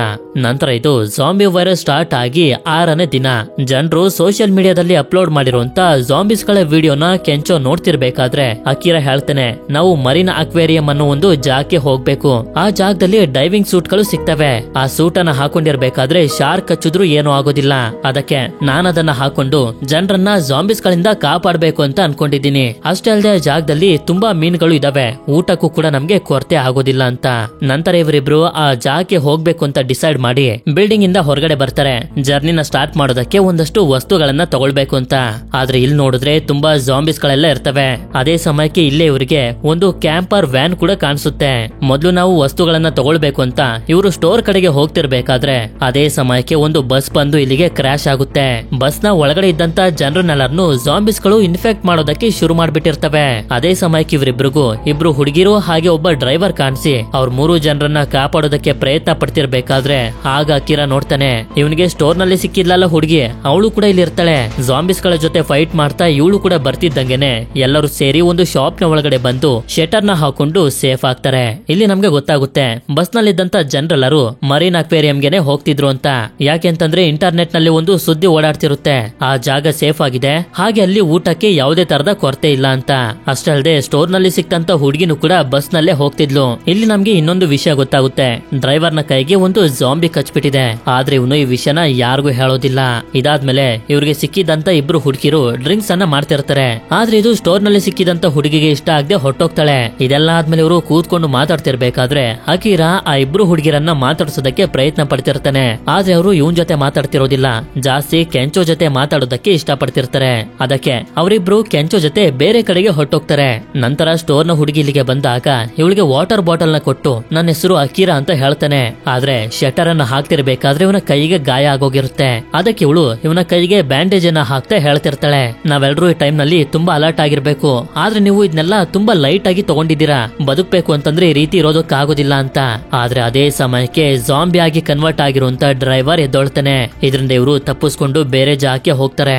ನಂತರ ಇದು ಜಾಂಬಿ ವೈರಸ್ ಸ್ಟಾರ್ಟ್ ಆಗಿ 6ನೇ ದಿನ ಜನರು ಸೋಷಿಯಲ್ ಮೀಡಿಯಾದಲ್ಲಿ ಅಪ್ಲೋಡ್ ಮಾಡಿರುವಂತ ಜಾಂಬಿಸ್ ಗಳ ವಿಡಿಯೋನ ಕೆಂಚೋ ನೋಡ್ತಿರ್ಬೇಕಾದ್ರೆ ಅಕಿರಾ ಹೇಳ್ತಾನೆ, ನಾವು ಮರೀನ್ ಅಕ್ವೇರಿಯಂ ಅನ್ನೋ ಒಂದು ಜಾಗಕ್ಕೆ ಹೋಗ್ಬೇಕು. ಆ ಜಾಗದಲ್ಲಿ ಡೈವಿಂಗ್ ಸೂಟ್ ಗಳು ಸಿಗ್ತವೆ. ಆ ಸೂಟ್ ಅನ್ನ ಹಾಕೊಂಡಿರ್ಬೇಕಾದ್ರೆ ಶಾರ್ಕ್ ಕಚ್ಚಿದ್ರು ಏನೂ ಆಗೋದಿಲ್ಲ. ಅದಕ್ಕೆ ನಾನದನ್ನ ಹಾಕೊಂಡು ಜನರನ್ನ ಜಾಂಬಿಸ್ ಗಳಿಂದ ಕಾಪಾಡಬೇಕು ಅಂತ ಅನ್ಕೊಂಡಿದ್ದೀನಿ. ಅಷ್ಟೇ ಅಲ್ಲದೆ ಜಾಗದಲ್ಲಿ ತುಂಬಾ ಮೀನುಗಳು ಇದಾವೆ, ಊಟಕ್ಕೂ ಕೂಡ ನಮ್ಗೆ ಕೊರತೆ ಆಗೋದಿಲ್ಲ ಅಂತ. ನಂತರ ಇವರಿಬ್ರು ಆ ಜಾಗಕ್ಕೆ ಹೋಗ್ಬೇಕು ಅಂತ ಡಿಸೈಡ್ ಮಾಡಿ ಬಿಲ್ಡಿಂಗ್ ಇಂದ ಹೊರಗಡೆ ಬರ್ತಾರೆ. ಜರ್ನಿನ ಸ್ಟಾರ್ಟ್ ಮಾಡೋದಕ್ಕೆ ಒಂದಷ್ಟು ವಸ್ತುಗಳನ್ನ ತಗೊಳ್ಬೇಕು ಅಂತ. ಆದ್ರೆ ಇಲ್ಲಿ ನೋಡಿದ್ರೆ ತುಂಬಾ ಜಾಂಬಿಸ್ ಗಳೆಲ್ಲ ಇರ್ತವೆ. ಅದೇ ಸಮಯಕ್ಕೆ ಇಲ್ಲೇ ಇವರಿಗೆ ಒಂದು ಕ್ಯಾಂಪರ್ ವ್ಯಾನ್ ಕೂಡ ಕಾಣಿಸುತ್ತೆ. ಮೊದಲು ನಾವು ವಸ್ತುಗಳನ್ನ ತಗೊಳ್ಬೇಕು ಅಂತ ಇವರು ಸ್ಟೋರ್ ಕಡೆಗೆ ಹೋಗ್ತಿರ್ಬೇಕಾದ್ರೆ ಅದೇ ಸಮಯಕ್ಕೆ ಒಂದು ಬಸ್ ಬಂದು ಇಲ್ಲಿಗೆ ಕ್ರಾಶ್ ಆಗುತ್ತೆ. ಬಸ್ ನ ಒಳಗಡೆ ಇದ್ದಂತ ಜನರನ್ನೆಲ್ಲರನ್ನು ಜಾಂಬಿಸ್ ಗಳು ಇನ್ಫೆಕ್ಟ್ ಮಾಡೋದಕ್ಕೆ ಶುರು ಮಾಡ್ಬಿಟ್ಟಿರ್ತವೆ. ಅದೇ ಸಮಯಕ್ಕೆ ಇವರಿಬ್ರಿಗೂ ಇಬ್ರು ಹುಡುಗಿರು ಹಾಗೆ ಒಬ್ಬ ಡ್ರೈವರ್ ಕಾಣಿಸಿ ಅವ್ರ 3 ಜನರನ್ನ ಕಾಪಾಡೋದಕ್ಕೆ ಪ್ರಯತ್ನ ಪಡ್ತಿರ್ಬೇಕಾದ್ರೆ ಆಗ ಅಕಿರಾ ನೋಡ್ತಾನೆ, ಇವನಿಗೆ ಸ್ಟೋರ್ ನಲ್ಲಿ ಸಿಕ್ಕಿದ್ಲಲ್ಲ ಹುಡುಗಿ, ಅವಳು ಕೂಡ ಇಲ್ಲಿ ಇರ್ತಾಳೆ. ಜಾಂಬಿಸ್ ಗಳ ಜೊತೆ ಫೈಟ್ ಮಾಡ್ತಾ ಇವಳು ಕೂಡ ಬರ್ತಿದ್ದಂಗೆನೆ ಎಲ್ಲರೂ ಸೇರಿ ಒಂದು ಶಾಪ್ ನ ಒಳಗಡೆ ಬಂದು ಶೆಟರ್ ನ ಹಾಕೊಂಡು ಸೇಫ್ ಆಗ್ತಾರೆ. ಇಲ್ಲಿ ನಮ್ಗೆ ಗೊತ್ತಾಗುತ್ತೆ ಬಸ್ ನಲ್ಲಿದ್ದಂತ ಜನರೆಲ್ಲರೂ ಮರೀನ್ ಅಕ್ವೇರಿಯಂಗೆನೆ ಹೋಗ್ತಿದ್ರು ಅಂತ. ಯಾಕೆಂತಂದ್ರೆ ಇಂಟರ್ನೆಟ್ ನಲ್ಲಿ ಒಂದು ಸುದ್ದಿ ಓಡಾಡ್ತಿರುತ್ತೆ, ಆ ಜಾಗ ಸೇಫ್ ಆಗಿದೆ, ಹಾಗೆ ಅಲ್ಲಿ ಊಟಕ್ಕೆ ಯಾವುದೇ ತರದ ಕೊರತೆ ಇಲ್ಲ ಅಂತ. ಅಷ್ಟೇ ಅಲ್ಲದೆ ಸ್ಟೋರ್ ನಲ್ಲಿ ಸಿಕ್ತಂತ ಹುಡುಗಿನೂ ಕೂಡ ಬಸ್ ನಲ್ಲೇ ಹೋಗ್ತಿದ್ಲು. ಇಲ್ಲಿ ನಮ್ಗೆ ಇನ್ನೊಂದು ವಿಷಯ ಗೊತ್ತಾಗುತ್ತೆ, ಡ್ರೈವರ್ ನ ಕೈಗೆ ಒಂದು ಜಾಂಬಿ ಕಚ್ಬಿಟ್ಟಿದೆ. ಆದ್ರೆ ಇವನು ಈ ವಿಷಯನ ಯಾರಿಗೂ ಹೇಳೋದಿಲ್ಲ. ಇದಾದ್ಮೇಲೆ ಇವ್ರಿಗೆ ಸಿಕ್ಕಿದಂತ ಇಬ್ರು ಹುಡುಗಿರು ಡ್ರಿಂಕ್ಸ್ ಅನ್ನ ಮಾಡ್ತಿರ್ತಾರೆ. ಆದ್ರೆ ಇದು ಸ್ಟೋರ್ ನಲ್ಲಿ ಸಿಕ್ಕಿದಂತ ಹುಡುಗಿಗೆ ಇಷ್ಟ ಆಗದೆ ಹೊಟ್ಟೋಗ್ತಾಳೆ. ಇದೆಲ್ಲ ಆದ್ಮೇಲೆ ಇವರು ಕೂತ್ಕೊಂಡು ಮಾತಾಡ್ತಿರ್ಬೇಕಾದ್ರೆ ಅಕಿರಾ ಆ ಇಬ್ರು ಹುಡುಗಿರನ್ನ ಮಾತಾಡ್ಸೋದಕ್ಕೆ ಪ್ರಯತ್ನ ಪಡ್ತಿರ್ತಾನೆ. ಆದ್ರೆ ಅವರು ಇವನ್ ಜೊತೆ ಮಾತಾಡ್ತಿರೋದಿಲ್ಲ, ಜಾಸ್ತಿ ಕೆಂಚೋ ಜೊತೆ ಮಾತಾಡೋದಕ್ಕೆ ಇಷ್ಟ ಪಡ್ತಿರ್ತಾರೆ. ಅದಕ್ಕೆ ಅವರಿಬ್ರು ಕೆಂಚೋ ಜೊತೆ ಬೇರೆ ಕಡೆಗೆ ಹೊಟ್ಟೋಗ್ತಾರೆ. ನಂತರ ಸ್ಟೋರ್ ನ ಹುಡುಗಿ ಇಲ್ಲಿಗೆ ಬಂದಾಗ ಇವಳಿಗೆ ವಾಟರ್ ಬಾಟಲ್ ನ ಕೊಟ್ಟು ನನ್ನ ಹೆಸರು ಅಕಿರಾ ಅಂತ ಹೇಳ್ತಾನೆ. ಆದ್ರೆ ಶಟರ್ ಅನ್ನ ಹಾಕ್ತಿರ್ಬೇಕಾದ್ರೆ ಇವನ ಕೈಗೆ ಗಾಯ ಆಗೋಗಿರುತ್ತೆ. ಅದಕ್ಕೆ ಇವಳು ಇವನ ಕೈಗೆ ಬ್ಯಾಂಡೇಜ್ ಅನ್ನ ಹಾಕ್ತಾ ಹೇಳ್ತಿರ್ತಾಳೆ, ನಾವೆಲ್ಲರೂ ಈ ಟೈಮ್ ನಲ್ಲಿ ತುಂಬಾ ಅಲರ್ಟ್ ಆಗಿರ್ಬೇಕು, ಆದ್ರೆ ನೀವು ಇದನ್ನೆಲ್ಲ ತುಂಬಾ ಲೈಟ್ ಆಗಿ ತಗೊಂಡಿದ್ದೀರಾ, ಬದುಕಬೇಕು ಅಂತಂದ್ರೆ ಈ ರೀತಿ ಇರೋದಕ್ಕಾಗೋದಿಲ್ಲ ಅಂತ. ಆದ್ರೆ ಅದೇ ಸಮಯಕ್ಕೆ ಜಾಂಬಿ ಆಗಿ ಕನ್ವರ್ಟ್ ಆಗಿರುವಂತ ಡ್ರೈವರ್ ಎದ್ದೊಳ್ತಾನೆ. ಇದರಿಂದ ಇವರು ತಪ್ಪಿಸ್ಕೊಂಡು ಬೇರೆ ಜಾಗಕ್ಕೆ ಹೋಗ್ತಾರೆ.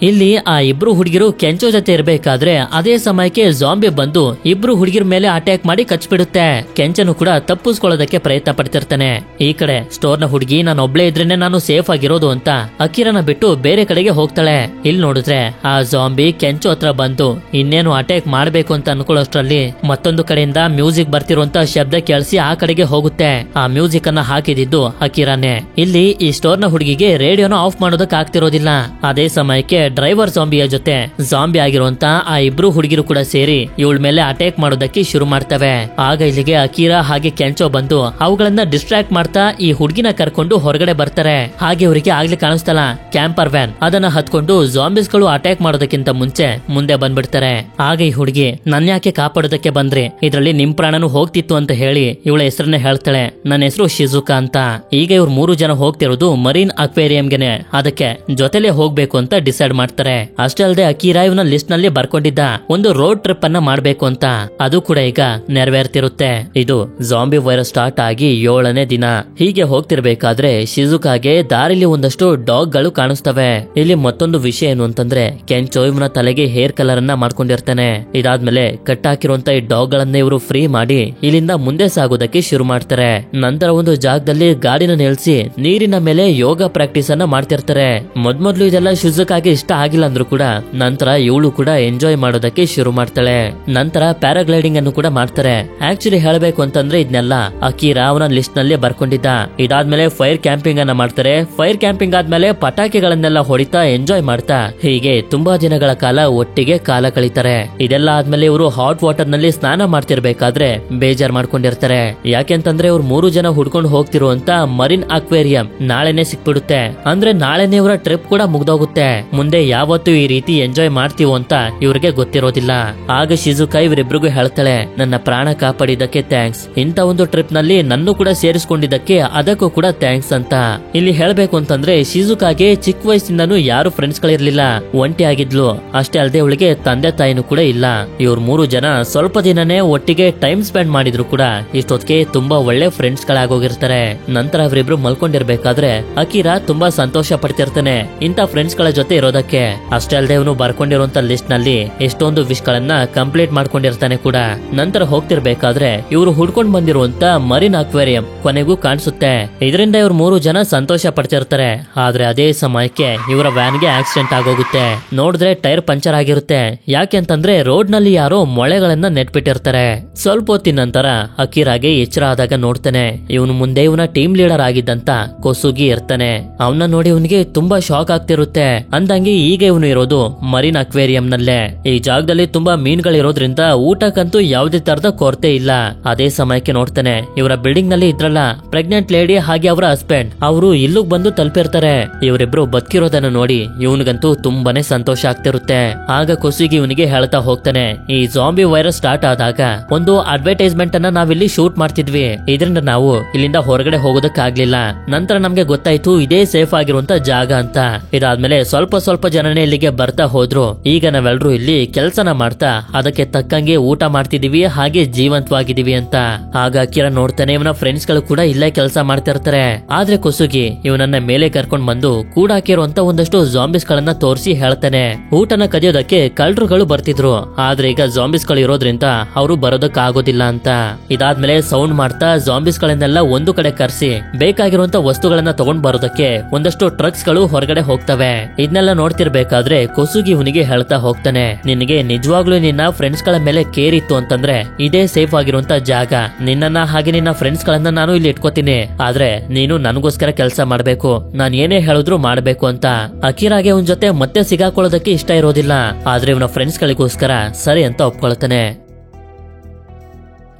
ಇಲ್ಲಿ ಆ ಇಬ್ರು ಹುಡುಗಿರು ಕೆಂಚೋ ಜೊತೆ ಇರ್ಬೇಕಾದ್ರೆ ಅದೇ ಸಮಯಕ್ಕೆ ಜಾಂಬಿ ಬಂದು ಇಬ್ರು ಹುಡುಗಿರ ಮೇಲೆ ಅಟ್ಯಾಕ್ ಮಾಡಿ ಕಚ್ಬಿಡುತ್ತೆ. ಕೆಂಚನು ಕೂಡ ತಪ್ಪಿಸ್ಕೊಳ್ಳೋದಕ್ಕೆ ಪ್ರಯತ್ನ ಪಡ್ತಿರ್ತಾನೆ. ಈ ಕಡೆ ಸ್ಟೋರ್ ನ ಹುಡುಗಿ ನಾನು ಒಬ್ಳೇ ಇದ್ರೇನೆ ನಾನು ಸೇಫ್ ಆಗಿರೋದು ಅಂತ ಅಕಿರನ ಬಿಟ್ಟು ಬೇರೆ ಕಡೆಗೆ ಹೋಗ್ತಾಳೆ. ಇಲ್ಲಿ ನೋಡಿದ್ರೆ ಆ ಜಾಂಬಿ ಕೆಂಚು ಹತ್ರ ಬಂದು ಇನ್ನೇನು ಅಟ್ಯಾಕ್ ಮಾಡ್ಬೇಕು ಅಂತ ಅನ್ಕೊಳ್ಳೋಷ್ಟ್ರಲ್ಲಿ ಮತ್ತೊಂದು ಕಡೆಯಿಂದ ಮ್ಯೂಸಿಕ್ ಬರ್ತಿರುವಂತ ಶಬ್ದ ಕೇಳಿಸಿ ಆ ಕಡೆಗೆ ಹೋಗುತ್ತೆ. ಆ ಮ್ಯೂಸಿಕ್ ಅನ್ನ ಹಾಕಿದಿದ್ದು ಅಕಿರಾನೆ. ಇಲ್ಲಿ ಈ ಸ್ಟೋರ್ ನ ಹುಡುಗಿಗೆ ರೇಡಿಯೋನ ಆಫ್ ಮಾಡೋದಕ್ಕೆ ಆಗ್ತಿರೋದಿಲ್ಲ. ಅದೇ ಸಮಯಕ್ಕೆ ಡ್ರೈವರ್ ಜಾಂಬಿಯ ಜೊತೆ ಜಾಂಬಿ ಆಗಿರುವಂತ ಆ ಇಬ್ರು ಹುಡುಗಿರು ಕೂಡ ಸೇರಿ ಇವಳ ಮೇಲೆ ಅಟ್ಯಾಕ್ ಮಾಡೋದಕ್ಕೆ ಶುರು ಮಾಡ್ತವೆ. ಆಗ ಇಲ್ಲಿಗೆ ಅಕಿರಾ ಹಾಗೆ ಕೆಂಚೋ ಬಂದು ಅವುಗಳನ್ನ ಡಿಸ್ಟ್ರಾಕ್ಟ್ ಮಾಡ್ತಾ ಈ ಹುಡುಗಿನ ಕರ್ಕೊಂಡು ಹೊರಗಡೆ ಬರ್ತಾರೆ. ಹಾಗೆ ಅವರಿಗೆ ಆಗ್ಲಿ ಕಾಣಿಸ್ತಲ್ಲ ಕ್ಯಾಂಪರ್ ವ್ಯಾನ್, ಅದನ್ನ ಹತ್ಕೊಂಡು ಜಾಂಬಿಸ್ ಗಳು ಅಟ್ಯಾಕ್ ಮಾಡೋದಕ್ಕಿಂತ ಮುಂಚೆ ಮುಂದೆ ಬಂದ್ಬಿಡ್ತಾರೆ. ಆಗ ಈ ಹುಡುಗಿ ನನ್ನ ಯಾಕೆ ಕಾಪಾಡೋದಕ್ಕೆ ಬಂದ್ರಿ, ಇದ್ರಲ್ಲಿ ನಿಮ್ ಪ್ರಾಣನು ಹೋಗ್ತಿತ್ತು ಅಂತ ಹೇಳಿ ಇವಳ ಹೆಸರನ್ನ ಹೇಳ್ತಾಳೆ. ನನ್ನ ಹೆಸರು ಶಿಜುಕಾ ಅಂತ. ಈಗ ಇವ್ರು 3 ಜನ ಹೋಗ್ತಿರೋದು ಮರೀನ್ ಅಕ್ವೇರಿಯಂಗೆನೆ. ಅದಕ್ಕೆ ಜೊತೆಲೆ ಹೋಗ್ಬೇಕು ಅಂತ ಡಿಸೈಡ್ ಮಾಡ್ತಾರೆ. ಅಷ್ಟೇ ಅಲ್ಲದೆ ಅಕಿರಾ ಇವನ ಲಿಸ್ಟ್ ನಲ್ಲಿ ಬರ್ಕೊಂಡಿದ್ದ ಒಂದು ರೋಡ್ ಟ್ರಿಪ್ ಅನ್ನ ಮಾಡ್ಬೇಕು ಅಂತ, ಅದು ಕೂಡ ಈಗ ನೆರವೇರ್ತಿರುತ್ತೆ. ಇದು ಜಾಂಬಿ ವೈರಸ್ ಸ್ಟಾರ್ಟ್ ಆಗಿ 7ನೇ ದಿನ. ಹೀಗೆ ಹೋಗ್ತಿರ್ಬೇಕಾದ್ರೆ ಶಿಜುಕಾಗೆ ದಾರಿಲಿ ಒಂದಷ್ಟು ಡಾಗ್ ಗಳು ಕಾಣಿಸ್ತವೆ. ಇಲ್ಲಿ ಮತ್ತೊಂದು ವಿಷಯ ಏನು ಅಂತಂದ್ರೆ ಕೆಂಚೋ ಇವನ ತಲೆಗೆ ಹೇರ್ ಕಲರ್ ಅನ್ನ ಮಾಡ್ಕೊಂಡಿರ್ತಾನೆ. ಇದಾದ್ಮೇಲೆ ಕಟ್ಟಾಕಿರುವಂತ ಈ ಡಾಗ್ ಗಳನ್ನ ಇವರು ಫ್ರೀ ಮಾಡಿ ಇಲ್ಲಿಂದ ಮುಂದೆ ಸಾಗೋದಕ್ಕೆ ಶುರು ಮಾಡ್ತಾರೆ. ನಂತರ ಒಂದು ಜಾಗದಲ್ಲಿ ಗಾಡಿನ ನಿಲ್ಸಿ ನೀರಿನ ಮೇಲೆ ಯೋಗ ಪ್ರಾಕ್ಟೀಸ್ ಅನ್ನ ಮಾಡ್ತಿರ್ತಾರೆ. ಮೊದ್ಲು ಇದೆಲ್ಲ ಶಿಜುಕಾಗೆ ಇಷ್ಟ ಆಗಿಲ್ಲ ಅಂದ್ರೂ ಕೂಡ ನಂತರ ಇವಳು ಕೂಡ ಎಂಜಾಯ್ ಮಾಡೋದಕ್ಕೆ ಶುರು ಮಾಡ್ತಾಳೆ. ನಂತರ ಪ್ಯಾರಾಗ್ಲೈಡಿಂಗ್ ಅನ್ನು ಕೂಡ ಮಾಡ್ತಾರೆ. ಆಕ್ಚುಲಿ ಹೇಳಬೇಕು ಅಂತಂದ್ರೆ ಇದನ್ನೆಲ್ಲ ಅಕಿರಾ ಅವನ ಲಿಸ್ಟ್ ನಲ್ಲಿ ಬರ್ಕೊಂಡಿದ್ದ. ಇದಾದ್ಮೇಲೆ ಫೈರ್ ಕ್ಯಾಂಪಿಂಗ್ ಅನ್ನ ಮಾಡ್ತಾರೆ. ಫೈರ್ ಕ್ಯಾಂಪಿಂಗ್ ಆದ್ಮೇಲೆ ಪಟಾಕಿಗಳನ್ನೆಲ್ಲ ಹೊಡಿತಾ ಎಂಜಾಯ್ ಮಾಡ್ತಾ ಹೀಗೆ ತುಂಬಾ ದಿನಗಳ ಕಾಲ ಒಟ್ಟಿಗೆ ಕಾಲ ಕಳೀತಾರೆ. ಇದೆಲ್ಲ ಆದ್ಮೇಲೆ ಇವರು ಹಾಟ್ ವಾಟರ್ ನಲ್ಲಿ ಸ್ನಾನ ಮಾಡ್ತಿರ್ಬೇಕಾದ್ರೆ ಬೇಜಾರ್ ಮಾಡ್ಕೊಂಡಿರ್ತಾರೆ. ಯಾಕೆಂತಂದ್ರೆ ಇವ್ರು 3 ಜನ ಹುಡ್ಕೊಂಡು ಹೋಗ್ತಿರುವಂತ ಮರೀನ್ ಅಕ್ವೇರಿಯಂ ನಾಳೆನೆ ಸಿಕ್ಬಿಡುತ್ತೆ. ಅಂದ್ರೆ ನಾಳೆನೆ ಇವರ ಟ್ರಿಪ್ ಕೂಡ ಮುಗ್ದೋಗುತ್ತೆ. ಮುಂದೆ ಯಾವತ್ತು ಈ ರೀತಿ ಎಂಜಾಯ್ ಮಾಡ್ತೀವೋ ಅಂತ ಇವ್ರಿಗೆ ಗೊತ್ತಿರೋದಿಲ್ಲ. ಆಗ ಶಿಜುಕಾ ಇವರಿಬ್ರಿಗೂ ಹೇಳ್ತಾಳೆ, ನನ್ನ ಪ್ರಾಣ ಕಾಪಾಡಿದಕ್ಕೆ ಥ್ಯಾಂಕ್ಸ್, ಇಂತ ಒಂದು ಟ್ರಿಪ್ ನಲ್ಲಿ ನನ್ನೂ ಕೂಡ ಸೇರಿಸ್ಕೊಂಡಿದ್ದಕ್ಕೆ ಅದಕ್ಕೂ ಕೂಡ ಥ್ಯಾಂಕ್ಸ್ ಅಂತ. ಇಲ್ಲಿ ಹೇಳ್ಬೇಕು ಅಂತಂದ್ರೆ ಶಿಜುಕಾಗೆ ಚಿಕ್ಕ ವಯಸ್ಸಿಂದನೂ ಯಾರು ಫ್ರೆಂಡ್ಸ್ ಗಳಿರ್ಲಿಲ್ಲ, ಒಂಟಿ ಆಗಿದ್ಲು. ಅಷ್ಟೇ ಅಲ್ಲದೆ ಅವಳಿಗೆ ತಂದೆ ತಾಯಿನೂ ಕೂಡ ಇಲ್ಲ. ಇವ್ರ 3 ಜನ ಸ್ವಲ್ಪ ದಿನನೇ ಒಟ್ಟಿಗೆ ಟೈಮ್ ಸ್ಪೆಂಡ್ ಮಾಡಿದ್ರು ಕೂಡ ಇಷ್ಟೊತ್ತಿಗೆ ತುಂಬಾ ಒಳ್ಳೆ ಫ್ರೆಂಡ್ಸ್ ಗಳಾಗೋಗಿರ್ತಾರೆ. ನಂತರ ಅವರಿಬ್ರು ಮಲ್ಕೊಂಡಿರ್ಬೇಕಾದ್ರೆ ಅಕಿರಾ ತುಂಬಾ ಸಂತೋಷ ಪಡ್ತಿರ್ತಾನೆ ಇಂತ ಫ್ರೆಂಡ್ಸ್ ಗಳ ಜೊತೆ ಇರೋದಕ್ಕೆ. ನೋಡಕ್ಕೆ. ಅಷ್ಟೇ ಅಲ್ಲದೆ ಇವನು ಬರ್ಕೊಂಡಿರುವಂತ ಲಿಸ್ಟ್ ನಲ್ಲಿ ಎಷ್ಟೊಂದು ವಿಶ್ ಗಳನ್ನ ಕಂಪ್ಲೀಟ್ ಮಾಡ್ಕೊಂಡಿರ್ತಾನೆ ಕೂಡ. ನಂತರ ಹೋಗ್ತಿರ್ಬೇಕಾದ್ರೆ ಇವರು ಹುಡ್ಕೊಂಡ್ ಬಂದಿರುವಂತ ಮರಿನ್ ಅಕ್ವೇರಿಯಂ ಕೊನೆಗೂ ಕಾಣಿಸುತ್ತೆ. ಇದರಿಂದ ಇವ್ರು 3 ಜನ ಸಂತೋಷ ಪಡ್ತಿರ್ತಾರೆ. ಆದ್ರೆ ಅದೇ ಸಮಯಕ್ಕೆ ಇವರ ವ್ಯಾನ್ ಗೆ ಆಕ್ಸಿಡೆಂಟ್ ಆಗೋಗುತ್ತೆ. ನೋಡಿದ್ರೆ ಟೈರ್ ಪಂಚರ್ ಆಗಿರುತ್ತೆ. ಯಾಕೆಂತಂದ್ರೆ ರೋಡ್ ನಲ್ಲಿ ಯಾರೋ ಮೊಳೆಗಳನ್ನ ನೆಟ್ಬಿಟ್ಟಿರ್ತಾರೆ. ಸ್ವಲ್ಪ ಹೊತ್ತಿನ ನಂತರ ಅಕಿರಾಗೆ ಎಚ್ಚರ ಆದಾಗ ನೋಡ್ತಾನೆ ಇವನು ಮುಂದೆ ಇವನ ಟೀಮ್ ಲೀಡರ್ ಆಗಿದ್ದಂತ ಕೊಸುಗಿ ಇರ್ತಾನೆ. ಅವನ್ನ ನೋಡಿ ಇವನಿಗೆ ತುಂಬಾ ಶಾಕ್ ಆಗ್ತಿರುತ್ತೆ. ಅಂದಂಗೆ ಈಗ ಇವನು ಇರೋದು ಮರಿನ್ ಅಕ್ವೇರಿಯಂ ನಲ್ಲೇ. ಈ ಜಾಗದಲ್ಲಿ ತುಂಬಾ ಮೀನುಗಳಿರೋದ್ರಿಂದ ಊಟಕ್ಕಂತೂ ಯಾವುದೇ ತರದ ಕೊರತೆ ಇಲ್ಲ. ಅದೇ ಸಮಯಕ್ಕೆ ನೋಡ್ತಾನೆ ಇವರ ಬಿಲ್ಡಿಂಗ್ ನಲ್ಲಿ ಇದ್ರಲ್ಲ ಪ್ರೆಗ್ನೆಂಟ್ ಲೇಡಿ ಹಾಗೆ ಅವರ ಹಸ್ಬೆಂಡ್ ಅವರು ಇಲ್ಲಿಗೆ ಬಂದು ತಲುಪಿರ್ತಾರೆ. ಇವರಿಬ್ರು ಬದುಕಿರೋದನ್ನ ನೋಡಿ ಇವನಿಗಂತೂ ತುಂಬಾನೇ ಸಂತೋಷ ಆಗ್ತಿರುತ್ತೆ. ಆಗ ಕೊಸುಗಿ ಇವನಿಗೆ ಹೇಳ್ತಾ ಹೋಗ್ತಾನೆ ಈ ಜಾಂಬಿ ವೈರಸ್ ಸ್ಟಾರ್ಟ್ ಆದಾಗ ಒಂದು ಅಡ್ವರ್ಟೈಸ್ಮೆಂಟ್ ಅನ್ನ ನಾವಿಲ್ಲಿ ಶೂಟ್ ಮಾಡ್ತಿದ್ವಿ. ಇದರಿಂದ ನಾವು ಇಲ್ಲಿಂದ ಹೊರಗಡೆ ಹೋಗೋದಕ್ಕಾಗ್ಲಿಲ್ಲ. ನಂತರ ನಮ್ಗೆ ಗೊತ್ತಾಯ್ತು ಇದೇ ಸೇಫ್ ಆಗಿರುವಂತ ಜಾಗ ಅಂತ. ಇದಾದ್ಮೇಲೆ ಸ್ವಲ್ಪ ಸ್ವಲ್ಪ ಜನನೇ ಇಲ್ಲಿಗೆ ಬರ್ತಾ ಹೋದ್ರು. ಈಗ ನಾವೆಲ್ಲರೂ ಇಲ್ಲಿ ಕೆಲ್ಸನ ಮಾಡ್ತಾ ಅದಕ್ಕೆ ತಕ್ಕಂಗೆ ಊಟ ಮಾಡ್ತಿದೀವಿ ಹಾಗೆ ಜೀವಂತವಾಗಿದೀವಿ ಅಂತ. ಆಗ ಅಕಿರಾ ನೋಡ್ತಾನೆ ಇವನ ಫ್ರೆಂಡ್ಸ್ ಗಳು ಕೂಡ ಇಲ್ಲೇ ಕೆಲಸ ಮಾಡ್ತಾ ಇರ್ತಾರೆ. ಆದ್ರೆ ಕೊಸುಗಿ ಇವನನ್ನ ಮೇಲೆ ಕರ್ಕೊಂಡ್ ಬಂದು ಕೂಡಾಕಿರುವಂತ ಒಂದಷ್ಟು ಜಾಂಬಿಸ್ ಗಳನ್ನ ತೋರಿಸಿ ಹೇಳ್ತಾನೆ ಊಟನ ಕದಿಯೋದಕ್ಕೆ ಕಳ್ಳರುಗಳು ಬರ್ತಿದ್ರು. ಆದ್ರೆ ಈಗ ಜಾಂಬಿಸ್ ಗಳು ಇರೋದ್ರಿಂದ ಅವರು ಬರೋದಕ್ಕೆ ಆಗೋದಿಲ್ಲ ಅಂತ. ಇದಾದ್ಮೇಲೆ ಸೌಂಡ್ ಮಾಡ್ತಾ ಜಾಂಬಿಸ್ ಗಳನ್ನೆಲ್ಲ ಒಂದು ಕಡೆ ಕರ್ಸಿ ಬೇಕಾಗಿರುವಂತ ವಸ್ತುಗಳನ್ನ ತಗೊಂಡ್ ಬರೋದಕ್ಕೆ ಒಂದಷ್ಟು ಟ್ರಕ್ಸ್ ಗಳು ಹೊರಗಡೆ ಹೋಗ್ತವೆ. ಇದನ್ನೆಲ್ಲ ನೋಡ್ತಿರ್ಬೇಕಾದ್ರೆ ಕೊಸುಗಿ ಇವನಿಗೆ ಹೇಳ್ತಾ ಹೋಗ್ತಾನೆ ನಿನಗೆ ನಿಜವಾಗ್ಲೂ ನಿನ್ನ ಫ್ರೆಂಡ್ಸ್ ಗಳ ಮೇಲೆ ಕೇರ್ ಇತ್ತು ಅಂತಂದ್ರೆ ಇದೇ ಸೇಫ್ ಆಗಿರುವಂತ ಜಾಗ. ನಿನ್ನನ್ನ ಹಾಗೆ ನಿನ್ನ ಫ್ರೆಂಡ್ಸ್ ಗಳನ್ನ ನಾನು ಇಲ್ಲಿ ಇಟ್ಕೋತೀನಿ. ಆದ್ರೆ ನೀನು ನನಗೋಸ್ಕರ ಕೆಲಸ ಮಾಡ್ಬೇಕು, ನಾನ್ ಏನೇ ಹೇಳಿದ್ರು ಮಾಡ್ಬೇಕು ಅಂತ. ಅಕಿರಾಗೆ ಅವನ ಜೊತೆ ಮತ್ತೆ ಸಿಗಾಕೊಳ್ಳೋದಕ್ಕೆ ಇಷ್ಟ ಇರೋದಿಲ್ಲ. ಆದ್ರೆ ಇವನ ಫ್ರೆಂಡ್ಸ್ ಗಳಿಗೋಸ್ಕರ ಸರಿ ಅಂತ ಒಪ್ಕೊಳ್ತಾನೆ.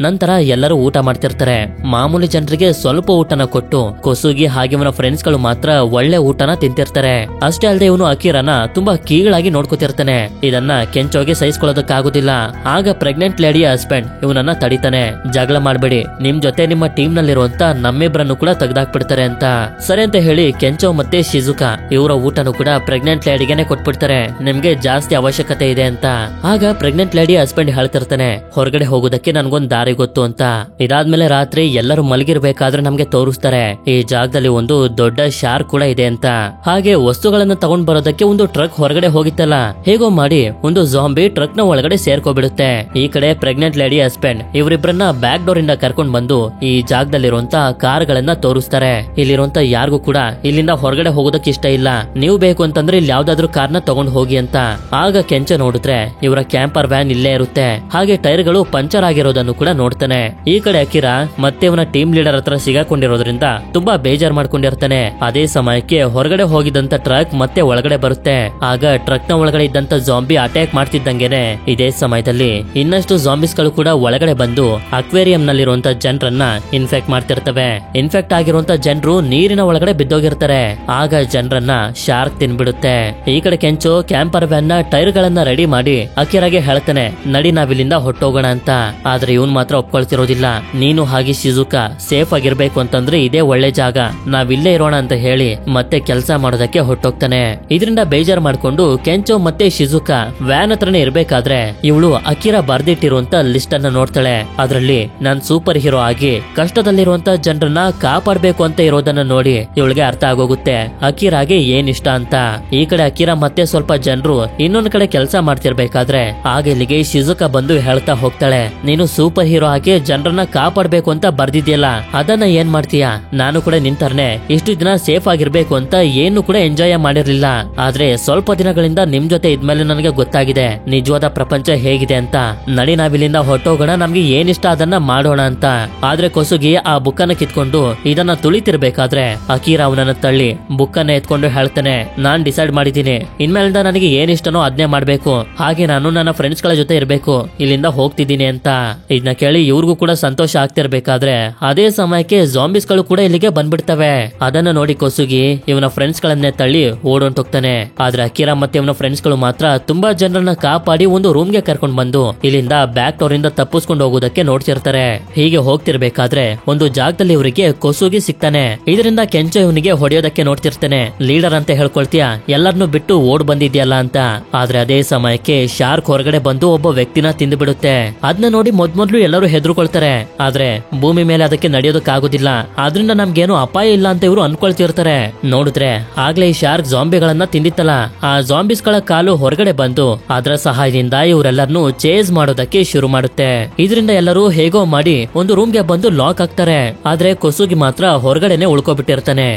ನಂತರ ಎಲ್ಲರೂ ಊಟ ಮಾಡ್ತಿರ್ತಾರೆ. ಮಾಮೂಲಿ ಜನರಿಗೆ ಸ್ವಲ್ಪ ಊಟನ ಕೊಟ್ಟು ಕೊಸುಗಿ ಹಾಗೆ ಇವನ ಫ್ರೆಂಡ್ಸ್ ಗಳು ಮಾತ್ರ ಒಳ್ಳೆ ಊಟನ ತಿಂತಿರ್ತಾರೆ. ಅಷ್ಟೇ ಅಲ್ಲದೆ ಇವನು ಅಕಿರಾನ ತುಂಬಾ ಕೀಳಾಗಿ ನೋಡ್ಕೊತಿರ್ತಾನೆ. ಇದನ್ನ ಕೆಂಚೋಗೆ ಸಹಿಸ್ಕೊಳ್ಳೋದಕ್ಕಾಗೋದಿಲ್ಲ. ಆಗ ಪ್ರೆಗ್ನೆಂಟ್ ಲೇಡಿಯ ಹಸ್ಬೆಂಡ್ ಇವನನ್ನ ತಡಿತಾನೆ. ಜಗಳ ಮಾಡ್ಬೇಡಿ, ನಿಮ್ ಜೊತೆ ನಿಮ್ಮ ಟೀಮ್ ನಲ್ಲಿರುವಂತ ನಮ್ಮಿಬ್ರನ್ನು ಕೂಡ ತೆಗ್ದಾಕ್ಬಿಡ್ತಾರೆ ಅಂತ. ಸರಿ ಅಂತ ಹೇಳಿ ಕೆಂಚೋ ಮತ್ತೆ ಶಿಜುಕಾ ಇವರ ಊಟನು ಕೂಡ ಪ್ರೆಗ್ನೆಂಟ್ ಲೇಡಿಗೆನೆ ಕೊಟ್ಬಿಡ್ತಾರೆ. ನಿಮ್ಗೆ ಜಾಸ್ತಿ ಅವಶ್ಯಕತೆ ಇದೆ ಅಂತ. ಆಗ ಪ್ರೆಗ್ನೆಂಟ್ ಲೇಡಿಯ ಹಸ್ಬೆಂಡ್ ಹೇಳ್ತಿರ್ತಾನೆ ಹೊರಗಡೆ ಹೋಗೋದಕ್ಕೆ ನನ್ಗೊಂದ್ ದಾರಿ ಗೊತ್ತು ಅಂತ. ಇದಾದ್ಮೇಲೆ ರಾತ್ರಿ ಎಲ್ಲರೂ ಮಲಗಿರ್ಬೇಕಾದ್ರೆ ನಮ್ಗೆ ತೋರಿಸ್ತಾರೆ ಈ ಜಾಗದಲ್ಲಿ ಒಂದು ದೊಡ್ಡ ಶಾರ್ಕ್ ಕೂಡ ಇದೆ ಅಂತ. ಹಾಗೆ ವಸ್ತುಗಳನ್ನ ತಗೊಂಡ್ ಬರೋದಕ್ಕೆ ಒಂದು ಟ್ರಕ್ ಹೊರಗಡೆ ಹೋಗಿತ್ತಲ್ಲ, ಹೇಗೋ ಮಾಡಿ ಒಂದು ಜಾಂಬಿ ಟ್ರಕ್ ನ ಒಳಗಡೆ ಸೇರ್ಕೋಬಿಡುತ್ತೆ. ಈ ಕಡೆ ಪ್ರೆಗ್ನೆಂಟ್ ಲೇಡಿ ಹಸ್ಬೆಂಡ್ ಇವರಿಬ್ಬರನ್ನ ಬ್ಯಾಕ್ ಡೋರ್ ಇಂದ ಕರ್ಕೊಂಡ್ ಬಂದು ಈ ಜಾಗದಲ್ಲಿರುವಂತ ಕಾರ್ ಗಳನ್ನ ತೋರಿಸ್ತಾರೆ. ಇಲ್ಲಿರುವಂತ ಯಾರಿಗೂ ಕೂಡ ಇಲ್ಲಿಂದ ಹೊರಗಡೆ ಹೋಗೋದಕ್ಕೆ ಇಷ್ಟ ಇಲ್ಲ. ನೀವು ಬೇಕು ಅಂತಂದ್ರೆ ಇಲ್ಲಿ ಯಾವ್ದಾದ್ರು ಕಾರ್ನ ತಗೊಂಡ್ ಹೋಗಿ ಅಂತ. ಆಗ ಕೆಂಚ ನೋಡಿದ್ರೆ ಇವರ ಕ್ಯಾಂಪರ್ ವ್ಯಾನ್ ಇಲ್ಲೇ ಇರುತ್ತೆ. ಹಾಗೆ ಟೈರ್ ಗಳು ಪಂಚರ್ ಆಗಿರೋದನ್ನು ಕೂಡ ನೋಡ್ತಾನೆ. ಈ ಕಡೆ ಅಕಿರಾ ಮತ್ತೆ ಅವನ ಟೀಮ್ ಲೀಡರ್ ಹತ್ರ ಸಿಗಾಕೊಂಡಿರೋದ್ರಿಂದ ತುಂಬಾ ಬೇಜಾರ್ ಮಾಡ್ಕೊಂಡಿರ್ತಾನೆ. ಅದೇ ಸಮಯಕ್ಕೆ ಹೊರಗಡೆ ಹೋಗಿದ್ದಂತ ಟ್ರಕ್ ಮತ್ತೆ ಒಳಗಡೆ ಬರುತ್ತೆ. ಆಗ ಟ್ರಕ್ ನ ಒಳಗಡೆ ಇದ್ದಂತ ಜಾಂಬಿ ಅಟ್ಯಾಕ್ ಮಾಡ್ತಿದ್ದಂಗೆನೆ ಇದೇ ಸಮಯದಲ್ಲಿ ಇನ್ನಷ್ಟು ಜಾಂಬಿಸ್ ಗಳು ಕೂಡ ಒಳಗಡೆ ಬಂದು ಅಕ್ವೇರಿಯಂ ನಲ್ಲಿರುವಂತ ಜನರನ್ನ ಇನ್ಫೆಕ್ಟ್ ಮಾಡ್ತಿರ್ತವೆ. ಇನ್ಫೆಕ್ಟ್ ಆಗಿರುವಂತ ಜನರು ನೀರಿನ ಒಳಗಡೆ ಬಿದ್ದೋಗಿರ್ತಾರೆ. ಆಗ ಜನರನ್ನ ಶಾರ್ಕ್ ತಿನ್ಬಿಡುತ್ತೆ. ಈ ಕಡೆ ಕೆಂಚು ಕ್ಯಾಂಪರ್ ವ್ಯಾನ್ ನ ಟೈರ್ ಗಳನ್ನ ರೆಡಿ ಮಾಡಿ ಅಕಿರಾಗೆ ಹೇಳ್ತಾನೆ ನಡಿ ನಾವಿಲ್ಲಿಂದ ಹೊಟ್ಟೋಗೋಣ ಅಂತ. ಆದ್ರೆ ಇವನ್ ಮಾತ್ರ ಒಪ್ಕೊಳ್ತಿರೋದಿಲ್ಲ. ನೀನು ಹಾಗೆ ಶಿಜುಕಾ ಸೇಫ್ ಆಗಿರ್ಬೇಕು ಅಂತಂದ್ರೆ ಇದೇ ಒಳ್ಳೆ ಜಾಗ, ನಾವಿಲ್ಲೇ ಇರೋಣ ಅಂತ ಹೇಳಿ ಮತ್ತೆ ಕೆಲಸ ಮಾಡೋದಕ್ಕೆ ಹೊಟ್ಟೋಗ್ತಾನೆ. ಇದರಿಂದ ಬೇಜಾರ್ ಮಾಡ್ಕೊಂಡು ಕೆಂಚೋ ಮತ್ತೆ ಶಿಜುಕಾ ವ್ಯಾನ್ ಹತ್ರನೇ ಇರ್ಬೇಕಾದ್ರೆ ಇವಳು ಅಕಿರಾ ಬರ್ದಿಟ್ಟಿರುವಂತ ಲಿಸ್ಟ್ ಅನ್ನ ನೋಡ್ತಾಳೆ. ಅದ್ರಲ್ಲಿ ನಾನ್ ಸೂಪರ್ ಹೀರೋ ಆಗಿ ಕಷ್ಟದಲ್ಲಿರುವಂತ ಜನರನ್ನ ಕಾಪಾಡ್ಬೇಕು ಅಂತ ಇರೋದನ್ನ ನೋಡಿ ಇವಳಿಗೆ ಅರ್ಥ ಆಗೋಗುತ್ತೆ ಅಕಿರಾಗೆ ಏನ್ ಇಷ್ಟ ಅಂತ. ಈ ಕಡೆ ಅಕಿರಾ ಮತ್ತೆ ಸ್ವಲ್ಪ ಜನರು ಇನ್ನೊಂದ್ ಕಡೆ ಕೆಲಸ ಮಾಡ್ತಿರ್ಬೇಕಾದ್ರೆ ಆಗ ಇಲ್ಲಿಗೆ ಶಿಜುಕಾ ಬಂದು ಹೇಳ್ತಾ ಹೋಗ್ತಾಳೆ ನೀನು ಸೂಪರ್ ಹೀರೋ ಆಗಿ ಜನರನ್ನ ಕಾಪಾಡ್ಬೇಕು ಅಂತ ಬರ್ದಿದ್ಯಲ್ಲ, ಅದನ್ನ ಏನ್ ಮಾಡ್ತೀಯಾ? ನಾನು ಕೂಡ ನಿಂತರ್ನೆ ಇಷ್ಟು ದಿನ ಸೇಫ್ ಆಗಿರ್ಬೇಕು ಅಂತ ಏನು ಕೂಡ ಎಂಜಾಯ್ ಮಾಡಿರ್ಲಿಲ್ಲ. ಆದ್ರೆ ಸ್ವಲ್ಪ ದಿನಗಳಿಂದ ನಿಮ್ ಜೊತೆ ಇದ್ಮೇಲೆ ನನಗೆ ಗೊತ್ತಾಗಿದೆ ನಿಜವಾದ ಪ್ರಪಂಚ ಹೇಗಿದೆ ಅಂತ. ನಡಿ ನಾವಿಲ್ಲಿಂದ ಹೊಟ್ಟೋಗೋಣ, ನಮ್ಗೆ ಏನಿಷ್ಟ ಅದನ್ನ ಮಾಡೋಣ ಅಂತ. ಆದ್ರೆ ಕೊಸುಗಿ ಆ ಬುಕ್ಕನ್ನ ಕಿತ್ಕೊಂಡು ಇದನ್ನ ತುಳಿತಿರ್ಬೇಕಾದ್ರೆ ಅಕಿರಾ ಅವನನ್ನ ತಳ್ಳಿ ಬುಕ್ಕನ್ನ ಎತ್ಕೊಂಡು ಹೇಳ್ತಾನೆ ನಾನ್ ಡಿಸೈಡ್ ಮಾಡಿದೀನಿ, ಇನ್ಮೇಲಿಂದ ನನಗೆ ಏನಿಷ್ಟನೋ ಅದನ್ನೇ ಮಾಡ್ಬೇಕು, ಹಾಗೆ ನಾನು ನನ್ನ ಫ್ರೆಂಡ್ಸ್ ಗಳ ಜೊತೆ ಇರ್ಬೇಕು, ಇಲ್ಲಿಂದ ಹೋಗ್ತಿದ್ದೀನಿ ಅಂತ. ಇದನ್ನ ಕೇಳಿ ಇವ್ರಿಗೂ ಕೂಡ ಸಂತೋಷ ಆಗ್ತಿರ್ಬೇಕಾದ್ರೆ ಅದೇ ಸಮಯಕ್ಕೆ ಜಾಂಬಿಸ್ ಗಳು ಕೂಡ ಇಲ್ಲಿಗೆ ಬಂದ್ಬಿಡ್ತವೆ. ಅದನ್ನ ನೋಡಿ ಕೊಸುಗಿ ಇವನ ಫ್ರೆಂಡ್ಸ್ ಗಳನ್ನೇ ತಳ್ಳಿ ಓಡೊಂಟೋಗ್ತಾನೆ. ಆದ್ರೆ ಅಕಿರಾ ಮತ್ತೆ ಇವನ ಫ್ರೆಂಡ್ಸ್ ಗಳು ಮಾತ್ರ ತುಂಬಾ ಜನರನ್ನ ಕಾಪಾಡಿ ಒಂದು ರೂಮ್ ಗೆ ಕರ್ಕೊಂಡ್ ಬಂದು ಇಲ್ಲಿಂದ ಬ್ಯಾಕ್ ಡೋರ್ ಇಂದ ತಪ್ಪಿಸ್ಕೊಂಡು ಹೋಗೋದಕ್ಕೆ ನೋಡ್ತಿರ್ತಾರೆ. ಹೀಗೆ ಹೋಗ್ತಿರ್ಬೇಕಾದ್ರೆ ಒಂದು ಜಾಗದಲ್ಲಿ ಇವರಿಗೆ ಕೊಸುಗಿ ಸಿಗ್ತಾನೆ. ಇದರಿಂದ ಕೆಂಚ ಇವನಿಗೆ ಹೊಡೆಯೋದಕ್ಕೆ ನೋಡ್ತಿರ್ತಾನೆ. ಲೀಡರ್ ಅಂತ ಹೇಳ್ಕೊಳ್ತೀಯ, ಎಲ್ಲರನ್ನು ಬಿಟ್ಟು ಓಡ್ ಬಂದಿದ್ಯಲ್ಲ ಅಂತ. ಆದ್ರೆ ಅದೇ ಸಮಯಕ್ಕೆ ಶಾರ್ಕ್ ಹೊರಗಡೆ ಬಂದು ಒಬ್ಬ ವ್ಯಕ್ತಿನ ತಿಂದು ಬಿಡುತ್ತೆ. ಅದನ್ನ ನೋಡಿ ಮೊದ್ಲು ಎಲ್ಲ ಎಲ್ಲರೂ ಹೆದರ್ಕೊಳ್ತಾರೆ. ಆದ್ರೆ ಭೂಮಿ ಮೇಲೆ ಅದಕ್ಕೆ ನಡೆಯೋದಕ್ಕಾಗೋದಿಲ್ಲ. ಆದ್ರಿಂದ ನಮ್ಗೇನು ಅಪಾಯ ಇಲ್ಲ ಅಂತ ಇವರು ಅನ್ಕೊಳ್ತಿರ್ತಾರೆ. ನೋಡಿದ್ರೆ ಆಗ್ಲೇ ಈ ಶಾರ್ಕ್ ಜಾಂಬಿಗಳನ್ನ ತಿಂದಿತ್ತಲ್ಲ, ಆ ಜಾಂಬಿಸ್ ಗಳ ಕಾಲು ಹೊರಗಡೆ ಬಂದು ಅದರ ಸಹಾಯದಿಂದ ಇವರೆಲ್ಲರನ್ನು ಚೇಸ್ ಮಾಡೋದಕ್ಕೆ ಶುರು ಮಾಡುತ್ತೆ. ಇದರಿಂದ ಎಲ್ಲರೂ ಹೇಗೋ ಮಾಡಿ ಒಂದು ರೂಮ್ಗೆ ಬಂದು ಲಾಕ್ ಆಗ್ತಾರೆ. ಆದ್ರೆ ಕೊಸುಗಿ ಮಾತ್ರ ಹೊರಗಡೆನೆ ಉಳ್ಕೊಬಿಟ್ಟಿರ್ತಾನೆ.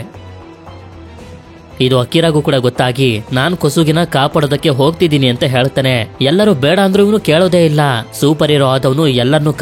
ಇದು ಅಕಿರಾಗೂ ಕೂಡ ಗೊತ್ತಾಗಿ ನಾನ್ ಕೊಸುಗಿನ ಕಾಪಾಡೋದಕ್ಕೆ ಹೋಗ್ತಿದ್ದೀನಿ ಅಂತ ಹೇಳ್ತಾನೆ. ಎಲ್ಲರೂ ಬೇಡ ಅಂದ್ರೂ ಇವನು ಕೇಳೋದೇ ಇಲ್ಲ. ಸೂಪರ್ ಹೀರೋ ಆದವನು ಎಲ್ಲರನ್ನು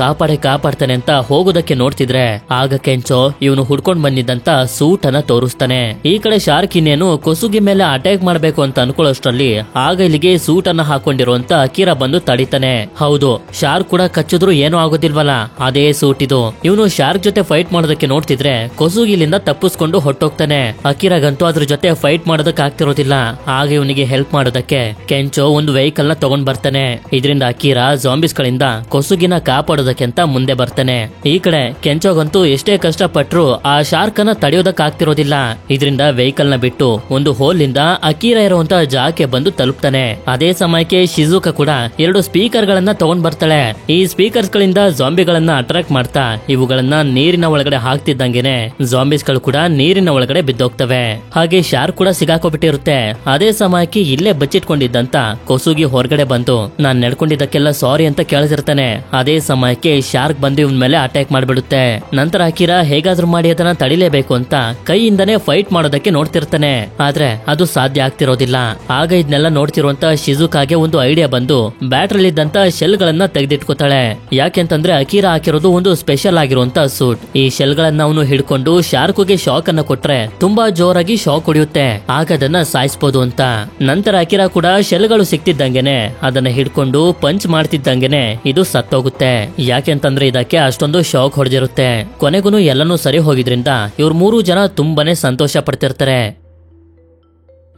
ಕಾಪಾಡ್ತಾನೆ ಅಂತ ಹೋಗೋದಕ್ಕೆ ನೋಡ್ತಿದ್ರೆ ಆಗ ಕೆಂಚೋ ಇವನು ಹುಡ್ಕೊಂಡ್ ಬಂದಿದ್ದಂತ ಸೂಟ್ ಅನ್ನ ತೋರಿಸ್ತಾನೆ. ಈ ಕಡೆ ಶಾರ್ಕ್ ಇನ್ನೇನು ಕೊಸುಗಿ ಮೇಲೆ ಅಟ್ಯಾಕ್ ಮಾಡ್ಬೇಕು ಅಂತ ಅನ್ಕೊಳ್ಳೋಷ್ಟ್ರಲ್ಲಿ ಆಗ ಇಲ್ಲಿಗೆ ಸೂಟ್ ಅನ್ನ ಹಾಕೊಂಡಿರುವಂತ ಅಕಿರಾ ಬಂದು ತಡಿತಾನೆ. ಹೌದು, ಶಾರ್ಕ್ ಕೂಡ ಕಚ್ಚಿದ್ರು ಏನೂ ಆಗೋದಿಲ್ವಲ್ಲ, ಅದೇ ಸೂಟ್ ಇದು. ಇವನು ಶಾರ್ಕ್ ಜೊತೆ ಫೈಟ್ ಮಾಡೋದಕ್ಕೆ ನೋಡ್ತಿದ್ರೆ ಕೊಸುಗಿ ಇಲ್ಲಿಂದ ತಪ್ಪಿಸ್ಕೊಂಡು ಹೊಟ್ಟೋಗ್ತಾನೆ. ಅಕಿರಾಗಂತೂ ಅದ್ರ ಜೊತೆ ಫೈಟ್ ಮಾಡೋದಕ್ಕೆ ಆಗ್ತಿರೋದಿಲ್ಲ. ಆಗ ಇವನಿಗೆ ಹೆಲ್ಪ್ ಮಾಡೋದಕ್ಕೆ ಕೆಂಚೋ ಒಂದು ವೆಹಿಕಲ್ ನ ತಗೊಂಡ್ ಬರ್ತಾನೆ. ಇದರಿಂದ ಅಕಿರಾ ಜಾಂಬಿಸ್ ಗಳಿಂದ ಕೊಸುಗಿನ ಕಾಪಾಡೋದಕ್ಕೆ ಅಂತ ಮುಂದೆ ಬರ್ತಾನೆ. ಈ ಕಡೆ ಕೆಂಚೋಗಂತೂ ಎಷ್ಟೇ ಕಷ್ಟಪಟ್ರು ಆ ಶಾರ್ಕ್ ಅನ್ನ ತಡೆಯೋದಕ್ಕೆ ಆಗ್ತಿರೋದಿಲ್ಲ. ಇದರಿಂದ ವೆಹಿಕಲ್ ನ ಬಿಟ್ಟು ಒಂದು ಹೋಲ್ ಇಂದ ಅಕಿರಾ ಇರುವಂತ ಜಾಗಕ್ಕೆ ಬಂದು ತಲುಪ್ತಾನೆ. ಅದೇ ಸಮಯಕ್ಕೆ ಶಿಜುಕಾ ಕೂಡ 2 ಸ್ಪೀಕರ್ ಗಳನ್ನ ತಗೊಂಡ್ ಬರ್ತಾಳೆ. ಈ ಸ್ಪೀಕರ್ಸ್ ಗಳಿಂದ ಜಾಂಬಿಗಳನ್ನ ಅಟ್ರಾಕ್ಟ್ ಮಾಡ್ತಾ ಇವುಗಳನ್ನ ನೀರಿನ ಒಳಗಡೆ ಹಾಕ್ತಿದ್ದಂಗೆನೆ ಜಾಂಬಿಸ್ ಗಳು ಕೂಡ ನೀರಿನ ಒಳಗಡೆ ಬಿದ್ದೋಗ್ತವೆ. ಹಾಗೆ ಶಾರ್ಕ್ ಕೂಡ ಸಿಗಾಕೋಬಿಟ್ಟಿರುತ್ತೆ. ಅದೇ ಸಮಯಕ್ಕೆ ಇಲ್ಲೇ ಬಚ್ಚಿಟ್ಕೊಂಡಿದ್ದಂತ ಕೊಸುಗಿ ಹೊರಗಡೆ ಬಂದು ನಾನ್ ನಡ್ಕೊಂಡಿದ್ದಕ್ಕೆಲ್ಲ ಸಾರಿ ಅಂತ ಕೇಳ್ತಿರ್ತಾನೆ. ಅದೇ ಸಮಯಕ್ಕೆ ಶಾರ್ಕ್ ಬಂದು ಇವನ್ ಮೇಲೆ ಅಟ್ಯಾಕ್ ಮಾಡ್ಬಿಡುತ್ತೆ. ನಂತರ ಅಕಿರಾ ಹೇಗಾದ್ರೂ ಮಾಡಿ ಅದನ್ನ ತಡಿಲೇಬೇಕು ಅಂತ ಕೈಯಿಂದನೇ ಫೈಟ್ ಮಾಡೋದಕ್ಕೆ ನೋಡ್ತಿರ್ತಾನೆ. ಆದ್ರೆ ಅದು ಸಾಧ್ಯ ಆಗ್ತಿರೋದಿಲ್ಲ. ಆಗ ಇದನ್ನೆಲ್ಲ ನೋಡ್ತಿರುವಂತ ಶಿಜುಕಾಗೆ ಒಂದು ಐಡಿಯಾ ಬಂದು ಬ್ಯಾಟ್ರಲ್ಲಿ ಇದ್ದಂತ ಶೆಲ್ ಗಳನ್ನ ತೆಗೆದಿಟ್ಕೋತಾಳೆ. ಯಾಕೆಂತಂದ್ರೆ ಅಕಿರಾ ಹಾಕಿರೋದು ಒಂದು ಸ್ಪೆಷಲ್ ಆಗಿರುವಂತ ಸೂಟ್. ಈ ಶೆಲ್ ಗಳನ್ನ ಅವನು ಹಿಡ್ಕೊಂಡು ಶಾರ್ಕ್ಗೆ ಶಾಕ್ ಅನ್ನ ಕೊಟ್ರೆ ತುಂಬಾ ಜೋರಾಗಿ ಶಾಕ್ ಹೊಡೆಯುತ್ತೆ. ಆಗ ಅದನ್ನ ಸಾಯಿಸಬಹುದು ಅಂತ. ನಂತರ ಅಕಿರಾ ಕೂಡ ಶೆಲ್ಗಳು ಸಿಕ್ತಿದ್ದಂಗೆನೆ ಅದನ್ನ ಹಿಡ್ಕೊಂಡು ಪಂಚ್ ಮಾಡ್ತಿದ್ದಂಗೆನೆ ಇದು ಸತ್ತೋಗುತ್ತೆ. ಯಾಕೆಂತಂದ್ರೆ ಇದಕ್ಕೆ ಅಷ್ಟೊಂದು ಶಾಕ್ ಹೊಡೆದಿರುತ್ತೆ. ಕೊನೆಗೂ ಎಲ್ಲನೂ ಸರಿ ಹೋಗಿದ್ರಿಂದ ಇವ್ರು 3 ಜನ ತುಂಬಾನೇ ಸಂತೋಷ ಪಡ್ತಿರ್ತಾರೆ.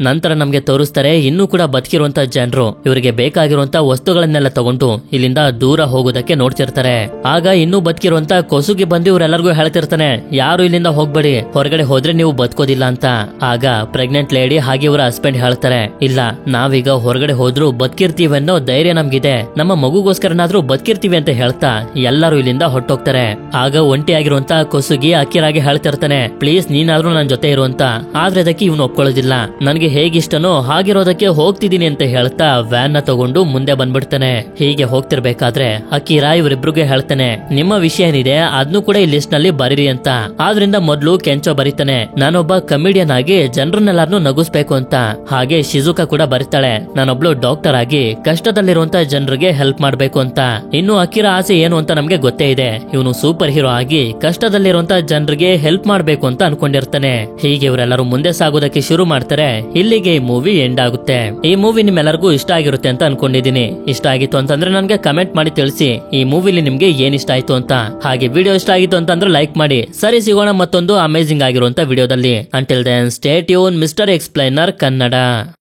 ನಂತರ ನಮ್ಗೆ ತೋರಿಸ್ತಾರೆ ಇನ್ನೂ ಕೂಡ ಬದುಕಿರುವಂತ ಜನರು ಇವರಿಗೆ ಬೇಕಾಗಿರುವಂತ ವಸ್ತುಗಳನ್ನೆಲ್ಲ ತಗೊಂಡು ಇಲ್ಲಿಂದ ದೂರ ಹೋಗೋದಕ್ಕೆ ನೋಡ್ತಿರ್ತಾರೆ. ಆಗ ಇನ್ನೂ ಬದುಕಿರುವಂತ ಕೊಸುಗಿ ಬಂದು ಇವರೆಲ್ಲರಿಗೂ ಹೇಳ್ತಿರ್ತಾನೆ, ಯಾರು ಇಲ್ಲಿಂದ ಹೋಗ್ಬೇಡಿ, ಹೊರಗಡೆ ಹೋದ್ರೆ ನೀವು ಬದುಕೋದಿಲ್ಲ ಅಂತ. ಆಗ ಪ್ರೆಗ್ನೆಂಟ್ ಲೇಡಿ ಹಾಗೆ ಇವರ ಹಸ್ಬೆಂಡ್ ಹೇಳ್ತಾರೆ, ಇಲ್ಲ ನಾವೀಗ ಹೊರಗಡೆ ಹೋದ್ರು ಬದುಕಿರ್ತೀವಿ ಅನ್ನೋ ಧೈರ್ಯ ನಮ್ಗಿದೆ, ನಮ್ಮ ಮಗುಗೋಸ್ಕರನಾದ್ರೂ ಬದುಕಿರ್ತೀವಿ ಅಂತ ಹೇಳ್ತಾ ಎಲ್ಲರೂ ಇಲ್ಲಿಂದ ಹೊಟ್ಟೋಗ್ತಾರೆ. ಆಗ ಒಂಟಿಯಾಗಿರುವಂತ ಕೊಸುಗಿ ಅಕಿರಾಗೆ ಹೇಳ್ತಿರ್ತಾನೆ, ಪ್ಲೀಸ್ ನೀನಾದ್ರೂ ನನ್ನ ಜೊತೆ ಇರುವಂತ. ಆದ್ರೆ ಅದಕ್ಕೆ ಇವನು ಒಪ್ಕೊಳ್ಳೋದಿಲ್ಲ. ನನ್ಗೆ ಹೇಗಿಷ್ಟನೋ ಹಾಗಿರೋದಕ್ಕೆ ಹೋಗ್ತಿದ್ದೀನಿ ಅಂತ ಹೇಳ್ತಾ ವ್ಯಾನ್ ನ ತಗೊಂಡು ಮುಂದೆ ಬಂದ್ಬಿಡ್ತಾನೆ. ಹೀಗೆ ಹೋಗ್ತಿರ್ಬೇಕಾದ್ರೆ ಅಕಿರಾ ಇವರಿಬ್ರಿಗೆ ಹೇಳ್ತಾನೆ, ನಿಮ್ಮ ವಿಷಯ ಏನಿದೆ ಅದನ್ನು ಕೂಡ ಈ ಲಿಸ್ಟ್ ನಲ್ಲಿ ಬರೀರಿ ಅಂತ. ಆದ್ರಿಂದ ಮೊದ್ಲು ಕೆಂಚೋ ಬರೀತಾನೆ, ನಾನೊಬ್ಬ ಕಮಿಡಿಯನ್ ಆಗಿ ಜನರನ್ನೆಲ್ಲಾರನು ನಗಿಸ್ಬೇಕು ಅಂತ. ಹಾಗೆ ಶಿಜುಕಾ ಕೂಡ ಬರೀತಾಳೆ, ನಾನೊಬ್ಳು ಡಾಕ್ಟರ್ ಆಗಿ ಕಷ್ಟದಲ್ಲಿರುವಂತ ಜನರಿಗೆ ಹೆಲ್ಪ್ ಮಾಡ್ಬೇಕು ಅಂತ. ಇನ್ನು ಅಕಿರಾ ಆಸೆ ಏನು ಅಂತ ನಮ್ಗೆ ಗೊತ್ತೇ ಇದೆ, ಇವನು ಸೂಪರ್ ಹೀರೋ ಆಗಿ ಕಷ್ಟದಲ್ಲಿರುವಂತ ಜನರಿಗೆ ಹೆಲ್ಪ್ ಮಾಡ್ಬೇಕು ಅಂತ ಅನ್ಕೊಂಡಿರ್ತಾನೆ. ಹೀಗೆ ಇವರೆಲ್ಲರೂ ಮುಂದೆ ಸಾಗೋದಕ್ಕೆ ಶುರು ಮಾಡ್ತಾರೆ. ಇಲ್ಲಿಗೆ ಈ ಮೂವಿ ಎಂಡ್ ಆಗುತ್ತೆ. ಈ ಮೂವಿ ನಿಮ್ಮೆಲ್ಲರಿಗೂ ಇಷ್ಟ ಆಗಿರುತ್ತೆ ಅಂತ ಅನ್ಕೊಂಡಿದೀನಿ. ಇಷ್ಟ ಆಗಿತ್ತು ಅಂತಂದ್ರೆ ನನ್ಗೆ ಕಮೆಂಟ್ ಮಾಡಿ ತಿಳಿಸಿ ಈ ಮೂವಿಲಿ ನಿಮ್ಗೆ ಏನ್ ಇಷ್ಟ ಆಯ್ತು ಅಂತ. ಹಾಗೆ ವಿಡಿಯೋ ಇಷ್ಟ ಆಗಿತ್ತು ಅಂತಂದ್ರೆ ಲೈಕ್ ಮಾಡಿ. ಸರಿ, ಸಿಗೋಣ ಮತ್ತೊಂದು ಅಮೇಜಿಂಗ್ ಆಗಿರುವಂತ ವಿಡಿಯೋದಲ್ಲಿ. Until then stay tune mister explainer Kannada.